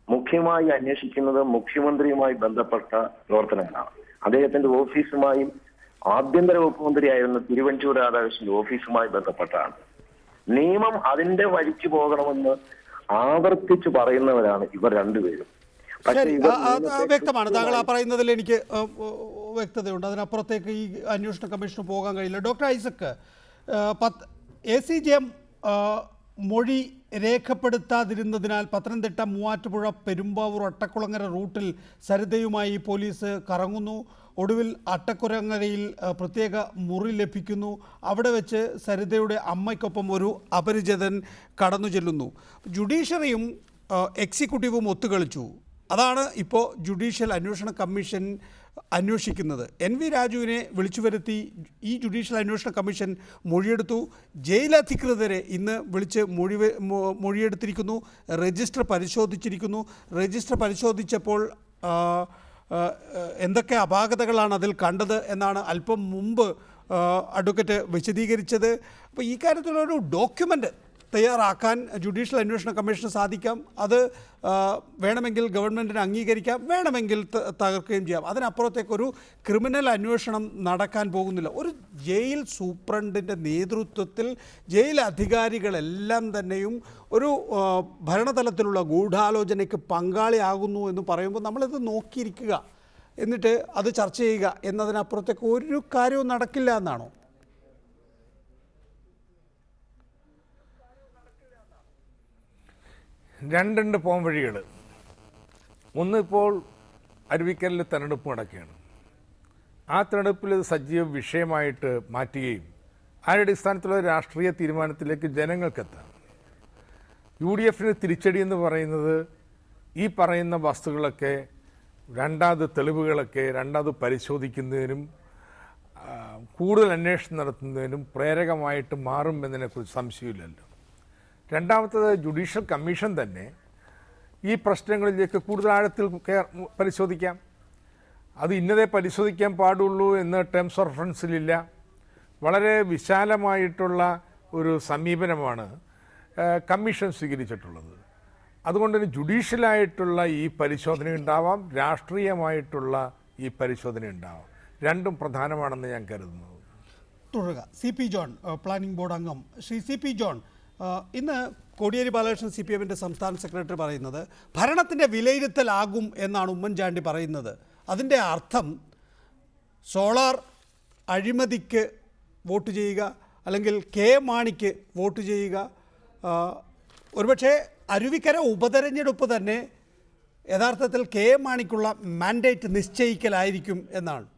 മുഖ്യമായി അന്വേഷിക്കുന്നത് മുഖ്യമന്ത്രിയുമായി ബന്ധപ്പെട്ട പ്രവർത്തനങ്ങളാണ്. അദ്ദേഹത്തിന്റെ ഓഫീസുമായും ആഭ്യന്തര വകുപ്പ് മന്ത്രിയായിരുന്ന തിരുവഞ്ചൂർ രാധാകൃഷ്ണന്റെ ഓഫീസുമായി ബന്ധപ്പെട്ടാണ്. നിയമം അതിന്റെ വഴിക്ക് പോകണമെന്ന് ആവർത്തിച്ചു പറയുന്നവരാണ് ഇവർ രണ്ടുപേരും. ശരി, വ്യക്തമാണ്. താങ്കൾ ആ പറയുന്നതിൽ എനിക്ക് വ്യക്തതയുണ്ട്. അതിനപ്പുറത്തേക്ക് ഈ അന്വേഷണ കമ്മീഷന് പോകാൻ കഴിയില്ല. ഡോക്ടർ ഐസക്, ACJM മൊഴി രേഖപ്പെടുത്താതിരുന്നതിനാൽ പത്തനംതിട്ട, മൂവാറ്റുപുഴ, പെരുമ്പാവൂർ, അട്ടക്കുളങ്ങര റൂട്ടിൽ സരിതയുമായി പോലീസ് കറങ്ങുന്നു. ഒടുവിൽ അട്ടക്കുളങ്ങരയിൽ പ്രത്യേക മുറി ലഭിക്കുന്നു. അവിടെ വെച്ച് സരിതയുടെ അമ്മയ്ക്കൊപ്പം ഒരു അപരിചിതൻ കടന്നു ചെല്ലുന്നു. ജുഡീഷ്യറിയും എക്സിക്യൂട്ടീവും ഒത്തുകളിച്ചു. അതാണ് ഇപ്പോൾ ജുഡീഷ്യൽ അന്വേഷണ കമ്മീഷൻ അന്വേഷിക്കുന്നത്. NV രാജുവിനെ വിളിച്ചു വരുത്തി ഈ ജുഡീഷ്യൽ അന്വേഷണ കമ്മീഷൻ മൊഴിയെടുത്തു. ജയിലധികൃതരെ ഇന്ന് വിളിച്ച് മൊഴിയെടുത്തിരിക്കുന്നു. രജിസ്റ്റർ പരിശോധിച്ചിരിക്കുന്നു. രജിസ്റ്റർ പരിശോധിച്ചപ്പോൾ എന്തൊക്കെ അപാകതകളാണ് അതിൽ കണ്ടത് എന്നാണ് അല്പം മുമ്പ് അഡ്വക്കേറ്റ് വിശദീകരിച്ചത്. അപ്പോൾ ഈ കാര്യത്തിലൊരു ഡോക്യുമെൻ്റ് തയ്യാറാക്കാൻ ജുഡീഷ്യൽ അന്വേഷണ കമ്മീഷന് സാധിക്കാം. അത് വേണമെങ്കിൽ ഗവൺമെൻറ്റിന് അംഗീകരിക്കാം, വേണമെങ്കിൽ തകർക്കുകയും ചെയ്യാം. അതിനപ്പുറത്തേക്കൊരു ക്രിമിനൽ അന്വേഷണം നടക്കാൻ പോകുന്നില്ല. ഒരു ജയിൽ സൂപ്രണ്ടിൻ്റെ നേതൃത്വത്തിൽ ജയിൽ അധികാരികളെല്ലാം തന്നെയും ഒരു ഭരണതലത്തിലുള്ള ഗൂഢാലോചനയ്ക്ക് പങ്കാളിയാകുന്നു എന്ന് പറയുമ്പോൾ നമ്മളിത് നോക്കിയിരിക്കുക, എന്നിട്ട് അത് ചർച്ച ചെയ്യുക എന്നതിനപ്പുറത്തേക്ക് ഒരു കാര്യവും നടക്കില്ല എന്നാണോ? രണ്ട് പോം വഴികൾ. ഒന്ന്, ഇപ്പോൾ അരുവിക്കലിൽ തെരഞ്ഞെടുപ്പ് നടക്കുകയാണ്. ആ തെരഞ്ഞെടുപ്പിൽ ഇത് സജീവ വിഷയമായിട്ട് മാറ്റുകയും അതിൻ്റെ അടിസ്ഥാനത്തിലുള്ള രാഷ്ട്രീയ തീരുമാനത്തിലേക്ക് ജനങ്ങൾക്കെത്താം. UDFന് തിരിച്ചടി എന്ന് പറയുന്നത് ഈ പറയുന്ന വസ്തുക്കളൊക്കെ തെളിവുകളൊക്കെ രണ്ടാമത് പരിശോധിക്കുന്നതിനും കൂടുതൽ അന്വേഷണം നടത്തുന്നതിനും പ്രേരകമായിട്ട് മാറും എന്നതിനെക്കുറിച്ച് സംശയമില്ലല്ലോ. രണ്ടാമത്തത്, ജുഡീഷ്യൽ കമ്മീഷൻ തന്നെ ഈ പ്രശ്നങ്ങളിലേക്ക് കൂടുതൽ ആഴത്തിൽ പരിശോധിക്കാം. അത് ഇന്നതേ പരിശോധിക്കാൻ പാടുള്ളൂ എന്ന് ടേംസ് ഓഫ് റെഫറൻസിലില്ല. വളരെ വിശാലമായിട്ടുള്ള ഒരു സമീപനമാണ് കമ്മീഷൻ സ്വീകരിച്ചിട്ടുള്ളത്. അതുകൊണ്ട് തന്നെ ജുഡീഷ്യലായിട്ടുള്ള ഈ പരിശോധന ഉണ്ടാവാം, രാഷ്ട്രീയമായിട്ടുള്ള ഈ പരിശോധന ഉണ്ടാവാം. രണ്ടും പ്രധാനമാണെന്ന് ഞാൻ കരുതുന്നു. തുടരുക. CP ജോൺ, പ്ലാനിംഗ് ബോർഡ് അംഗം. ശ്രീ CP ജോൺ, ഇന്ന് കോടിയേരി ബാലകൃഷ്ണൻ CPMൻ്റെ സംസ്ഥാന സെക്രട്ടറി പറയുന്നത് ഭരണത്തിൻ്റെ വിലയിരുത്തലാകും എന്നാണ് ഉമ്മൻചാണ്ടി പറയുന്നത്. അതിൻ്റെ അർത്ഥം സോളാർ അഴിമതിക്ക് വോട്ട് ചെയ്യുക, അല്ലെങ്കിൽ K മാണിക്ക് വോട്ട് ചെയ്യുക, ഒരുപക്ഷെ അരുവിക്കര ഉപതെരഞ്ഞെടുപ്പ് തന്നെ യഥാർത്ഥത്തിൽ K മാണിക്കുള്ള മാൻഡേറ്റ് നിശ്ചയിക്കലായിരിക്കും എന്നാണ്.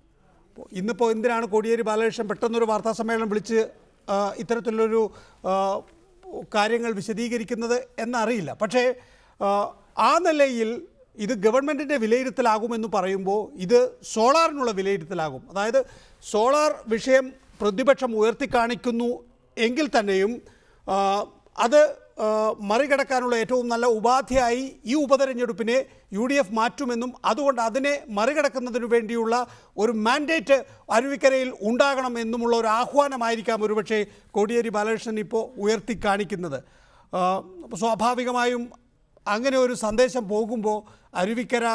ഇന്നിപ്പോൾ എന്തിനാണ് കോടിയേരി ബാലകൃഷ്ണൻ പെട്ടെന്നൊരു വാർത്താ സമ്മേളനം വിളിച്ച് ഇത്തരത്തിലുള്ളൊരു കാര്യങ്ങൾ വിശദീകരിക്കുന്നത് എന്നറിയില്ല. പക്ഷേ ആ നിലയിൽ ഇത് ഗവൺമെൻറ്റിൻ്റെ വിലയിരുത്തലാകുമെന്ന് പറയുമ്പോൾ ഇത് സോളാറിനുള്ള വിലയിരുത്തലാകും. അതായത് സോളാർ വിഷയം പ്രതിപക്ഷം ഉയർത്തിക്കാണിക്കുന്നു എങ്കിൽ തന്നെയും അത് മറികടക്കാനുള്ള ഏറ്റവും നല്ല ഉപാധിയായി ഈ ഉപതെരഞ്ഞെടുപ്പിനെ UDF മാറ്റുമെന്നും അതുകൊണ്ട് അതിനെ മറികടക്കുന്നതിനു വേണ്ടിയുള്ള ഒരു മാൻഡേറ്റ് അരുവിക്കരയിൽ ഉണ്ടാകണം എന്നുമുള്ള ഒരു ആഹ്വാനമായിരിക്കാം ഒരുപക്ഷെ കോടിയേരി ബാലകൃഷ്ണൻ ഇപ്പോൾ ഉയർത്തിക്കാണിക്കുന്നത്. സ്വാഭാവികമായും അങ്ങനെ ഒരു സന്ദേശം പോകുമ്പോൾ അരുവിക്കര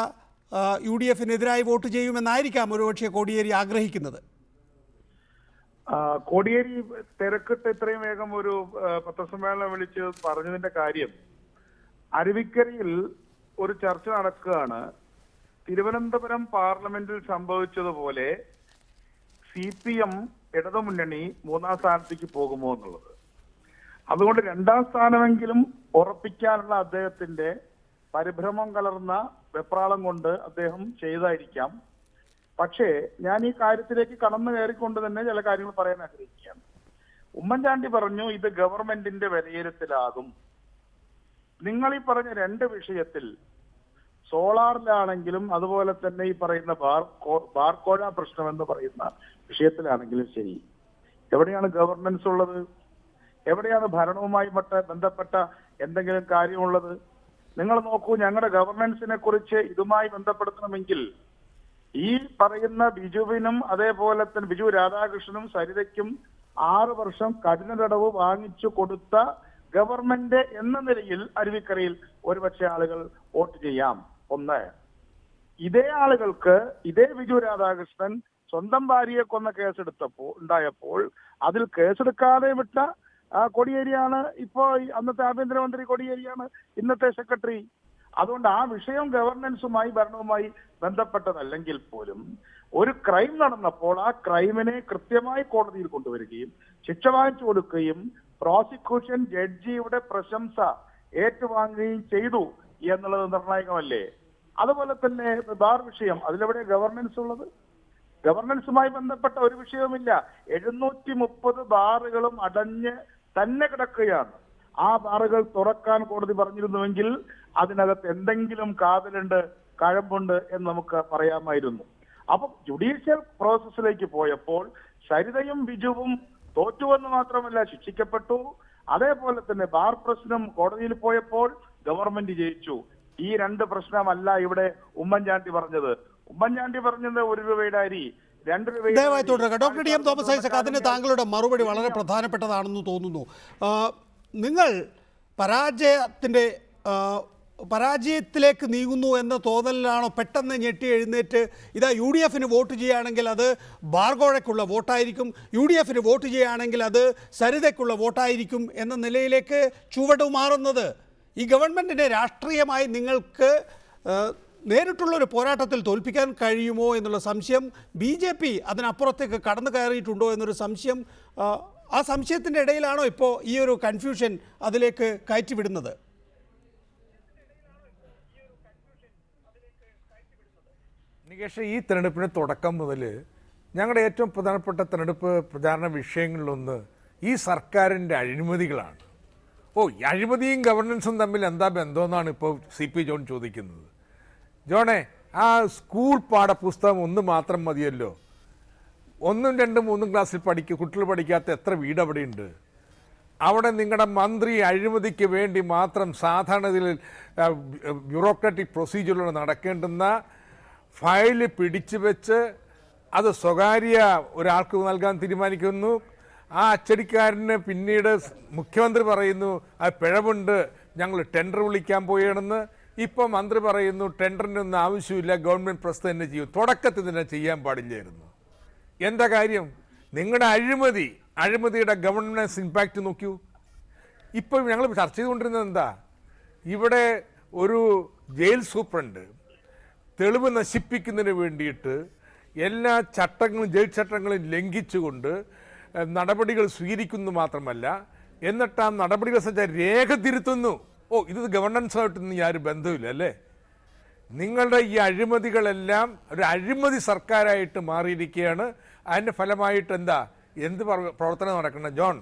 UDFനെതിരായി വോട്ട് ചെയ്യുമെന്നായിരിക്കാം ഒരുപക്ഷെ കോടിയേരി ആഗ്രഹിക്കുന്നത്. കോടിയേരി തിരക്കിട്ട് ഇത്രയും വേഗം ഒരു പത്രസമ്മേളനം വിളിച്ച് പറഞ്ഞതിന്റെ കാര്യം, അരുവിക്കരയിൽ ഒരു ചർച്ച നടക്കുകയാണ്. തിരുവനന്തപുരം പാർലമെന്റിൽ സംഭവിച്ചതുപോലെ CPM ഇടതുമുന്നണി 3ാം സ്ഥാനത്തേക്ക് പോകുമോ എന്നുള്ളത്. അതുകൊണ്ട് 2ാം സ്ഥാനമെങ്കിലും ഉറപ്പിക്കാനുള്ള അദ്ദേഹത്തിന്റെ പരിഭ്രമം കലർന്ന വെപ്രാളം കൊണ്ട് അദ്ദേഹം ചെയ്തായിരിക്കാം. പക്ഷേ ഞാൻ ഈ കാര്യത്തിലേക്ക് കടന്നു കയറിക്കൊണ്ട് തന്നെ ചില കാര്യങ്ങൾ പറയാൻ ആഗ്രഹിക്കുകയാണ്. ഉമ്മൻചാണ്ടി പറഞ്ഞു ഇത് ഗവൺമെന്റിന്റെ വിലയിരുത്തലാകും. നിങ്ങൾ ഈ പറഞ്ഞ 2 വിഷയത്തിൽ, സോളാറിലാണെങ്കിലും അതുപോലെ തന്നെ ഈ പറയുന്ന ബാർക്കോഴ പ്രശ്നം എന്ന് പറയുന്ന വിഷയത്തിലാണെങ്കിലും ശരി, എവിടെയാണ് ഗവർണൻസ് ഉള്ളത്? എവിടെയാണ് ഭരണവുമായി ബന്ധപ്പെട്ട എന്തെങ്കിലും കാര്യമുള്ളത്? നിങ്ങൾ നോക്കൂ, ഞങ്ങളുടെ ഗവർണൻസിനെ കുറിച്ച് ഇതുമായി ബന്ധപ്പെടുത്തണമെങ്കിൽ ഈ പറയുന്ന ബിജുവിനും അതേപോലെ തന്നെ ബിജു രാധാകൃഷ്ണനും സരിതയ്ക്കും 6 വർഷം കഠിന തടവ് വാങ്ങിച്ചു കൊടുത്ത ഗവൺമെന്റ് എന്ന നിലയിൽ അരുവിക്കരയിൽ ഒരുപക്ഷെ ആളുകൾ വോട്ട് ചെയ്യാം. ഒന്ന്. ഇതേ ആളുകൾക്ക് ഇതേ വിജു രാധാകൃഷ്ണൻ സ്വന്തം ഭാര്യയെ കൊന്ന ഉണ്ടായപ്പോൾ അതിൽ കേസെടുക്കാതെ വിട്ട കോടിയേരിയാണ് ഇപ്പോ അന്നത്തെ ആഭ്യന്തരമന്ത്രി കോടിയേരിയാണ് ഇന്നത്തെ സെക്രട്ടറി. അതുകൊണ്ട് ആ വിഷയം ഗവർണൻസുമായി ഭരണവുമായി ബന്ധപ്പെട്ടതല്ലെങ്കിൽ പോലും ഒരു ക്രൈം നടന്നപ്പോൾ ആ ക്രൈമിനെ കൃത്യമായി കോടതിയിൽ കൊണ്ടുവരികയും ശിക്ഷ വാങ്ങിച്ചു കൊടുക്കുകയും പ്രോസിക്യൂഷൻ ജഡ്ജിയുടെ പ്രശംസ ഏറ്റുവാങ്ങുകയും ചെയ്തു എന്നുള്ളത് നിർണായകമല്ലേ? അതുപോലെ തന്നെ ബാർ വിഷയം, അതിലെവിടെ ഗവർണൻസ് ഉള്ളത്? ഗവർണൻസുമായി ബന്ധപ്പെട്ട ഒരു വിഷയവുമില്ല. 730 ബാറുകളും അടഞ്ഞ് തന്നെ കിടക്കുകയാണ്. ആ ബാറുകൾ തുറക്കാൻ കോടതി പറഞ്ഞിരുന്നുവെങ്കിൽ അതിനകത്ത് എന്തെങ്കിലും കാതലുണ്ട്, കഴമ്പുണ്ട് എന്ന് നമുക്ക് പറയാമായിരുന്നു. അപ്പൊ ജുഡീഷ്യൽ പ്രോസസ്സിലേക്ക് പോയപ്പോൾ സരിതയും ബിജുവും തോറ്റുവെന്ന് മാത്രമല്ല ശിക്ഷിക്കപ്പെട്ടു. അതേപോലെ തന്നെ ബാർ പ്രശ്നം കോടതിയിൽ പോയപ്പോൾ ഗവൺമെന്റ് ജയിച്ചു. ഈ രണ്ട് പ്രശ്നമല്ല ഇവിടെ ഉമ്മൻചാണ്ടി പറഞ്ഞത്. ഉമ്മൻചാണ്ടി പറഞ്ഞത് 1 രൂപയുടെ അരി 2 രൂപയുടെ. ദയവായി തുടരുക. Doctor T M Thomas Isaac, അതിന് താങ്കളുടെ മറുപടി വളരെ പ്രധാനപ്പെട്ടതാണെന്ന് തോന്നുന്നു. നിങ്ങൾ പരാജയത്തിലേക്ക് നീങ്ങുന്നു എന്ന തോന്നലിലാണോ പെട്ടെന്ന് ഞെട്ടി എഴുന്നേറ്റ് ഇതാ UDF വോട്ട് ചെയ്യുകയാണെങ്കിൽ അത് ബാർഗോഴയ്ക്കുള്ള വോട്ടായിരിക്കും, UDF വോട്ട് ചെയ്യുകയാണെങ്കിൽ അത് സരിതയ്ക്കുള്ള വോട്ടായിരിക്കും എന്ന നിലയിലേക്ക് ചുവടുമാറുന്നത്? ഈ ഗവൺമെൻറ്റിനെ രാഷ്ട്രീയമായി നിങ്ങൾക്ക് നേരിട്ടുള്ളൊരു പോരാട്ടത്തിൽ തോൽപ്പിക്കാൻ കഴിയുമോ എന്നുള്ള സംശയം, BJP അതിനപ്പുറത്തേക്ക് കടന്നു കയറിയിട്ടുണ്ടോ എന്നൊരു സംശയം, ആ സംശയത്തിൻ്റെ ഇടയിലാണോ ഇപ്പോൾ ഈ ഒരു കൺഫ്യൂഷൻ അതിലേക്ക് കയറ്റിവിടുന്നത്? നികേഷ്, ഈ തെരഞ്ഞെടുപ്പിന് തുടക്കം മുതൽ ഞങ്ങളുടെ ഏറ്റവും പ്രധാനപ്പെട്ട തെരഞ്ഞെടുപ്പ് പ്രചാരണ വിഷയങ്ങളിലൊന്ന് ഈ സർക്കാരിൻ്റെ അഴിമതികളാണ്. ഈ അഴിമതിയും ഗവർണൻസും തമ്മിൽ എന്താ ബന്ധമെന്നാണ് ഇപ്പോൾ CP ജോൺ ചോദിക്കുന്നത്. ജോണേ, ആ സ്കൂൾ പാഠപുസ്തകം ഒന്ന് മാത്രം മതിയല്ലോ. 1, 2, 3 ക്ലാസ്സിൽ കുട്ടികൾ പഠിക്കാത്ത എത്ര വീട് അവിടെയുണ്ട്? അവിടെ നിങ്ങളുടെ മന്ത്രി അഴിമതിക്ക് വേണ്ടി മാത്രം സാധാരണ ബ്യൂറോക്രാറ്റിക് പ്രൊസീജിയറിലൂടെ നടക്കേണ്ടുന്ന ഫയല് പിടിച്ചു വെച്ച് അത് സ്വകാര്യ ഒരാൾക്ക് നൽകാൻ തീരുമാനിക്കുന്നു. ആ അച്ചടിക്കാരന് പിന്നീട് മുഖ്യമന്ത്രി പറയുന്നു അത് പിഴവുണ്ട്, ഞങ്ങൾ ടെൻഡർ വിളിക്കാൻ പോയാണെന്ന്. ഇപ്പോൾ മന്ത്രി പറയുന്നു ടെൻഡറിനൊന്നും ആവശ്യമില്ല, ഗവൺമെൻറ് പ്രസ് തന്നെ ചെയ്യും. തുടക്കത്തിൽ തന്നെ ചെയ്യാൻ പാടില്ലായിരുന്നു. എന്താ കാര്യം? നിങ്ങളുടെ അഴിമതിയുടെ ഗവൺമെൻറ് ഇമ്പാക്റ്റ് നോക്കൂ. ഇപ്പോൾ ഞങ്ങൾ ചർച്ച ചെയ്തുകൊണ്ടിരുന്നത് എന്താ? ഇവിടെ ഒരു ജയിൽ സൂപ്രണ്ട് തെളിവ് നശിപ്പിക്കുന്നതിന് വേണ്ടിയിട്ട് എല്ലാ ചട്ടങ്ങളും ജയിൽ ചട്ടങ്ങളും ലംഘിച്ചുകൊണ്ട് നടപടികൾ സ്വീകരിക്കുന്നു മാത്രമല്ല, എന്നിട്ട് ആ നടപടികൾ രേഖ തിരുത്തുന്നു. ഇത് ഗവർണൻസുമായിട്ടൊന്നും യാതൊരു ബന്ധമില്ല അല്ലേ? നിങ്ങളുടെ ഈ അഴിമതികളെല്ലാം ഒരു അഴിമതി സർക്കാരായിട്ട് മാറിയിരിക്കുകയാണ്. അതിൻ്റെ ഫലമായിട്ട് എന്ത് പ്രവർത്തനം നടക്കണം? ജോൺ,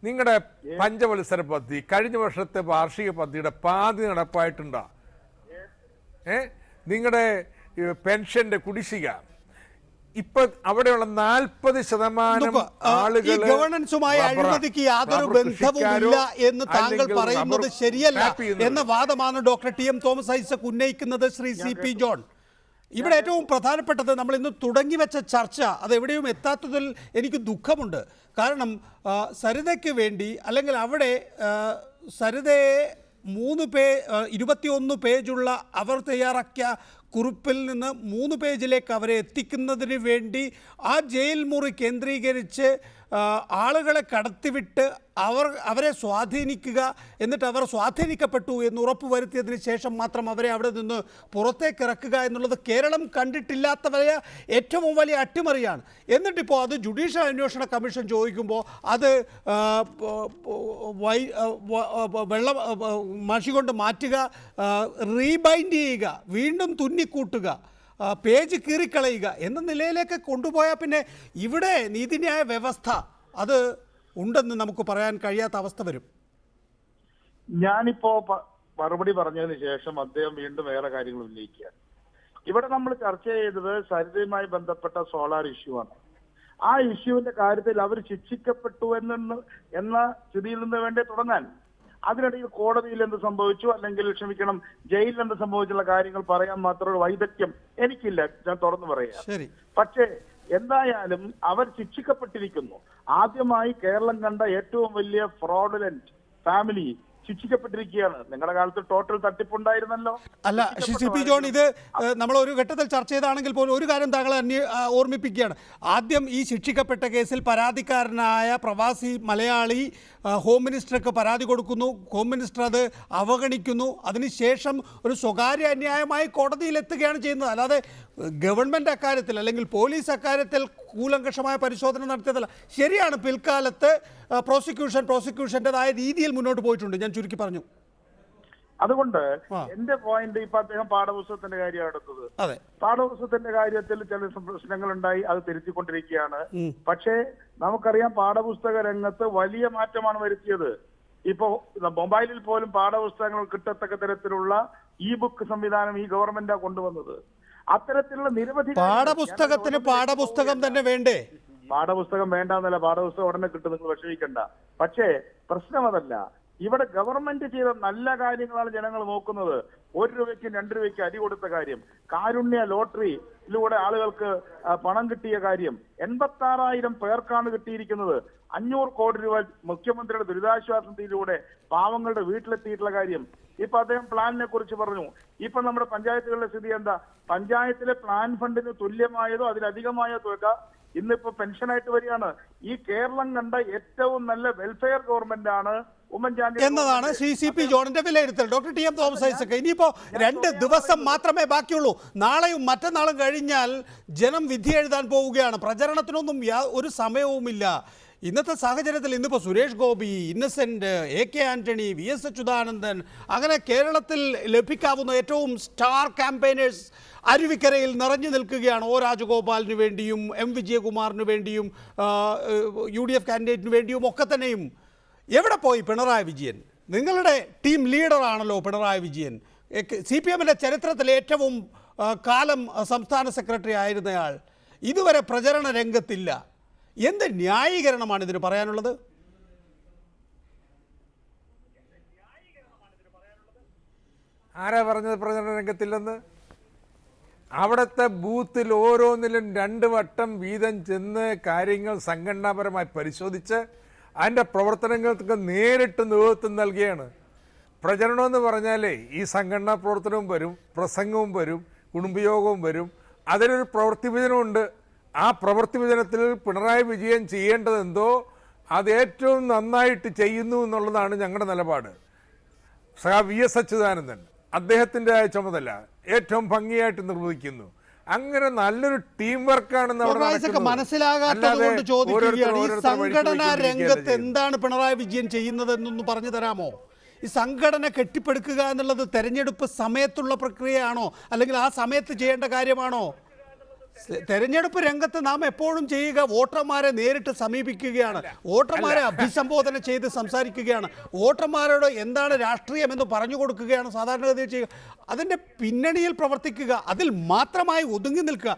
നിങ്ങളുടെ പഞ്ചവത്സര പദ്ധതി, കഴിഞ്ഞ വർഷത്തെ വാർഷിക പദ്ധതിയുടെ പാതി നടപ്പായിട്ടുണ്ടോ? നിങ്ങളുടെ പെൻഷന്റെ കുടിശ്ശിക, ഇപ്പൊ അവിടെയുള്ള 40% ആളുകൾ ഗവർണൻസുമായി അഴിമതിക്ക് യാതൊരു ബന്ധവുമില്ല എന്ന് താങ്കൾ പറയുന്നത് ശരിയല്ല എന്ന വാദമാണ് ഡോക്ടർ TM തോമസ് ഐസക് ഉന്നയിക്കുന്നത്. ശ്രീ CP ജോൺ, ഇവിടെ ഏറ്റവും പ്രധാനപ്പെട്ടത് നമ്മൾ ഇന്ന് തുടങ്ങി വെച്ച ചർച്ച അതെവിടെയും എത്താത്തതിൽ എനിക്ക് ദുഃഖമുണ്ട്. കാരണം സരിതയ്ക്ക് വേണ്ടി, അല്ലെങ്കിൽ അവിടെ സരിതയെ 21 പേജുള്ള അവർ തയ്യാറാക്കിയ കുറിപ്പിൽ നിന്ന് 3 പേജിലേക്ക് അവരെ എത്തിക്കുന്നതിന് വേണ്ടി ആ ജയിൽ മുറി കേന്ദ്രീകരിച്ച് ആളുകളെ കടത്തിവിട്ട് അവരെ സ്വാധീനിക്കുക, എന്നിട്ട് അവർ സ്വാധീനിക്കപ്പെട്ടു എന്ന് ഉറപ്പുവരുത്തിയതിന് ശേഷം മാത്രം അവരെ അവിടെ നിന്ന് പുറത്തേക്ക് ഇറക്കുക എന്നുള്ളത് കേരളം കണ്ടിട്ടില്ലാത്തവരെ ഏറ്റവും വലിയ അട്ടിമറിയാണ്. എന്നിട്ടിപ്പോൾ അത് ജുഡീഷ്യൽ അന്വേഷണ കമ്മീഷൻ ചോദിക്കുമ്പോൾ അത് മഷി കൊണ്ട് മാറ്റുക, റീബൈൻഡ് ചെയ്യുക, വീണ്ടും തുന്നിക്കൂട്ടുക, പേജ് കീറിക്കളയുക എന്ന നിലയിലേക്ക് കൊണ്ടുപോയാൽ പിന്നെ ഇവിടെ നീതിന്യായ വ്യവസ്ഥ അത് ഉണ്ടെന്ന് നമുക്ക് പറയാൻ കഴിയാത്ത അവസ്ഥ വരും. ഞാനിപ്പോ മറുപടി പറഞ്ഞതിന് ശേഷം അദ്ദേഹം വീണ്ടും വേറെ കാര്യങ്ങൾ ഉന്നയിക്കുക. ഇവിടെ നമ്മൾ ചർച്ച ചെയ്തത് സരിതയുമായി ബന്ധപ്പെട്ട സോളാർ ഇഷ്യൂ ആണ്. ആ ഇഷ്യൂവിന്റെ കാര്യത്തിൽ അവർ ശിക്ഷിക്കപ്പെട്ടു എന്ന സ്ഥിതിയിൽ നിന്ന് വേണ്ടേ തുടങ്ങാൻ. അതിനിടയിൽ കോടതിയിൽ എന്ത് സംഭവിച്ചു, അല്ലെങ്കിൽ ക്ഷമിക്കണം, ജയിലിൽ എന്ത് സംഭവിച്ചുള്ള കാര്യങ്ങൾ പറയാൻ മാത്രം വൈദഗ്ധ്യം എനിക്കില്ല, ഞാൻ തുറന്നു പറയാം. പക്ഷേ എന്തായാലും അവർ ശിക്ഷിക്കപ്പെട്ടിരിക്കുന്നു. ആദ്യമായി കേരളം കണ്ട ഏറ്റവും വലിയ ഫ്രോഡുലന്റ് ഫാമിലി ശിക്ഷിക്കപ്പെട്ടിരിക്കുകയാണ്. നിങ്ങളുടെ കാലത്ത് ടോട്ടൽ തട്ടിപ്പുണ്ടായിരുന്നല്ലോ. അല്ല CP ജോൺ, ഇത് നമ്മൾ ഒരു ഘട്ടത്തിൽ ചർച്ച ചെയ്താണെങ്കിൽ പോലും ഒരു കാര്യം താങ്കൾ ഓർമ്മിപ്പിക്കുകയാണ്. ആദ്യം ഈ ശിക്ഷിക്കപ്പെട്ട കേസിൽ പരാതിക്കാരനായ പ്രവാസി മലയാളി ഹോം മിനിസ്റ്റർക്ക് പരാതി കൊടുക്കുന്നു. ഹോം മിനിസ്റ്റർ അത് അവഗണിക്കുന്നു. അതിനുശേഷം ഒരു സ്വകാര്യ അന്യായമായി കോടതിയിലെത്തുകയാണ് ചെയ്യുന്നത്. അല്ലാതെ ഗവൺമെൻറ് അക്കാര്യത്തിൽ അല്ലെങ്കിൽ പോലീസ് അക്കാര്യത്തിൽ കൂലങ്കഷമായ പരിശോധന നടത്തിയതല്ല. ശരിയാണ്, പിൽക്കാലത്ത് പ്രോസിക്യൂഷൻ്റെതായ രീതിയിൽ മുന്നോട്ട് പോയിട്ടുണ്ട്. ഞാൻ ചുരുക്കി പറഞ്ഞു. അതുകൊണ്ട് എന്റെ പോയിന്റ്, ഇപ്പൊ അദ്ദേഹം പാഠപുസ്തകത്തിന്റെ കാര്യം എടുത്തത്. പാഠപുസ്തകത്തിന്റെ കാര്യത്തിൽ ചില പ്രശ്നങ്ങളുണ്ടായി, അത് തിരുത്തിക്കൊണ്ടിരിക്കുകയാണ്. പക്ഷേ നമുക്കറിയാം പാഠപുസ്തക രംഗത്ത് വലിയ മാറ്റമാണ് വരുത്തിയത്. ഇപ്പോ മൊബൈലിൽ പോലും പാഠപുസ്തകങ്ങൾ കിട്ടത്തക്ക തരത്തിലുള്ള ബുക്ക് സംവിധാനം ഈ ഗവൺമെന്റാ കൊണ്ടുവന്നത്. അത്തരത്തിലുള്ള നിരവധി പാഠപുസ്തകത്തിന് പാഠപുസ്തകം തന്നെ വേണ്ടേ? പാഠപുസ്തകം വേണ്ടെന്നല്ല, പാഠപുസ്തകം ഉടനെ കിട്ടും, നിങ്ങൾ വിഷമിക്കണ്ട. പക്ഷേ പ്രശ്നം അതല്ല. ഇവിടെ ഗവൺമെന്റ് ചെയ്ത നല്ല കാര്യങ്ങളാണ് ജനങ്ങൾ നോക്കുന്നത്. 1 രൂപയ്ക്കും 2 രൂപയ്ക്കും അരി കൊടുത്ത കാര്യം, കാരുണ്യ ലോട്ടറിയിലൂടെ ആളുകൾക്ക് പണം കിട്ടിയ കാര്യം, 86,000 പേർക്കാണ് കിട്ടിയിരിക്കുന്നത്. 500 കോടി രൂപ മുഖ്യമന്ത്രിയുടെ ദുരിതാശ്വാസ നിധിയിലൂടെ പാവങ്ങളുടെ വീട്ടിലെത്തിയിട്ടുള്ള കാര്യം. ഇപ്പൊ അദ്ദേഹം പ്ലാനിനെ കുറിച്ച് പറഞ്ഞു. ഇപ്പൊ നമ്മുടെ പഞ്ചായത്തുകളുടെ സ്ഥിതി എന്താ? പഞ്ചായത്തിലെ പ്ലാൻ ഫണ്ടിന് തുല്യമായതോ അതിലധികമായ തുക ഇന്നിപ്പോ പെൻഷനായിട്ട് വരികയാണ്. ഈ കേരളം കണ്ട ഏറ്റവും നല്ല വെൽഫെയർ ഗവൺമെന്റ് ആണ് ഉമ്മൻചാണ്ടി എന്നതാണ് CP ജോണിന്റെ വിലയിരുത്തൽ. ഡോക്ടർ TM തോമസ് ഐസക്, ഇനിയിപ്പോ 2 ദിവസം മാത്രമേ ബാക്കിയുള്ളൂ. നാളെയും മറ്റന്നാളും കഴിഞ്ഞാൽ ജനം വിധി എഴുതാൻ പോവുകയാണ്. പ്രചരണത്തിനൊന്നും ഒരു സമയവുമില്ല. ഇന്നത്തെ സാഹചര്യത്തിൽ ഇന്നിപ്പോൾ സുരേഷ് ഗോപി, ഇന്നസെന്റ്, AK ആന്റണി, VS അച്യുതാനന്ദൻ, അങ്ങനെ കേരളത്തിൽ ലഭിക്കാവുന്ന ഏറ്റവും സ്റ്റാർ ക്യാമ്പയിനേഴ്സ് അരുവിക്കരയിൽ നിറഞ്ഞു നിൽക്കുകയാണ്. O രാജഗോപാലിന് വേണ്ടിയും M വിജയകുമാറിന് വേണ്ടിയും UDF കാൻഡിഡേറ്റിന് വേണ്ടിയും ഒക്കെ തന്നെയും. എവിടെ പോയി പിണറായി വിജയൻ? നിങ്ങളുടെ ടീം ലീഡറാണല്ലോ പിണറായി വിജയൻ. CPMന്റെ ചരിത്രത്തിൽ ഏറ്റവും കാലം സംസ്ഥാന സെക്രട്ടറി ആയിരുന്നയാൾ ഇതുവരെ പ്രചരണ രംഗത്തില്ല. എന്ത് ന്യായീകരണമാണ് ഇതിന് പറയാനുള്ളത്? ആരാ പറഞ്ഞത് പ്രചരണ രംഗത്തില്ലെന്ന്? അവിടുത്തെ ബൂത്തിൽ ഓരോന്നിലും 2 വട്ടം വീതം ചെന്ന് കാര്യങ്ങൾ സംഘടനാപരമായി പരിശോധിച്ച് അതിൻ്റെ പ്രവർത്തനങ്ങൾക്ക് നേരിട്ട് നേതൃത്വം നൽകുകയാണ്. പ്രചരണമെന്ന് പറഞ്ഞാലേ ഈ സംഘടനാ പ്രവർത്തനവും വരും, പ്രസംഗവും വരും, കുടുംബയോഗവും വരും. അതിനൊരു പ്രവൃത്തി വിജനമുണ്ട്. ആ പ്രവൃത്തി വിജനത്തിൽ പിണറായി വിജയൻ ചെയ്യേണ്ടതെന്തോ അത് ഏറ്റവും നന്നായിട്ട് ചെയ്യുന്നു എന്നുള്ളതാണ് ഞങ്ങളുടെ നിലപാട്. VS അച്യുതാനന്ദൻ അദ്ദേഹത്തിൻ്റെ ചുമതല ഏറ്റവും ഭംഗിയായിട്ട് നിർവഹിക്കുന്നു. അങ്ങനെ നല്ലൊരു ടീം വർക്കാണെന്ന് മനസ്സിലാകാത്തതുകൊണ്ട് ചോദിക്കുകയാണ്. ഈ സംഘടനാ രംഗത്ത് എന്താണ് പിണറായി വിജയൻ ചെയ്യുന്നത് എന്നൊന്ന് പറഞ്ഞു തരാമോ? ഈ സംഘടന കെട്ടിപ്പടുക്കുക എന്നുള്ളത് തെരഞ്ഞെടുപ്പ് സമയത്തുള്ള പ്രക്രിയയാണോ, അല്ലെങ്കിൽ ആ സമയത്ത് ചെയ്യേണ്ട കാര്യമാണോ? തെരഞ്ഞെടുപ്പ് രംഗത്ത് നാം എപ്പോഴും ചെയ്യുക വോട്ടർമാരെ നേരിട്ട് സമീപിക്കുകയാണ്, വോട്ടർമാരെ അഭിസംബോധന ചെയ്ത് സംസാരിക്കുകയാണ്, വോട്ടർമാരോട് എന്താണ് രാഷ്ട്രീയം എന്ന് പറഞ്ഞു കൊടുക്കുകയാണ് സാധാരണഗതിയിൽ ചെയ്യുക. അതിൻ്റെ പിന്നണിയിൽ പ്രവർത്തിക്കുക, അതിൽ മാത്രമായി ഒതുങ്ങി നിൽക്കുക,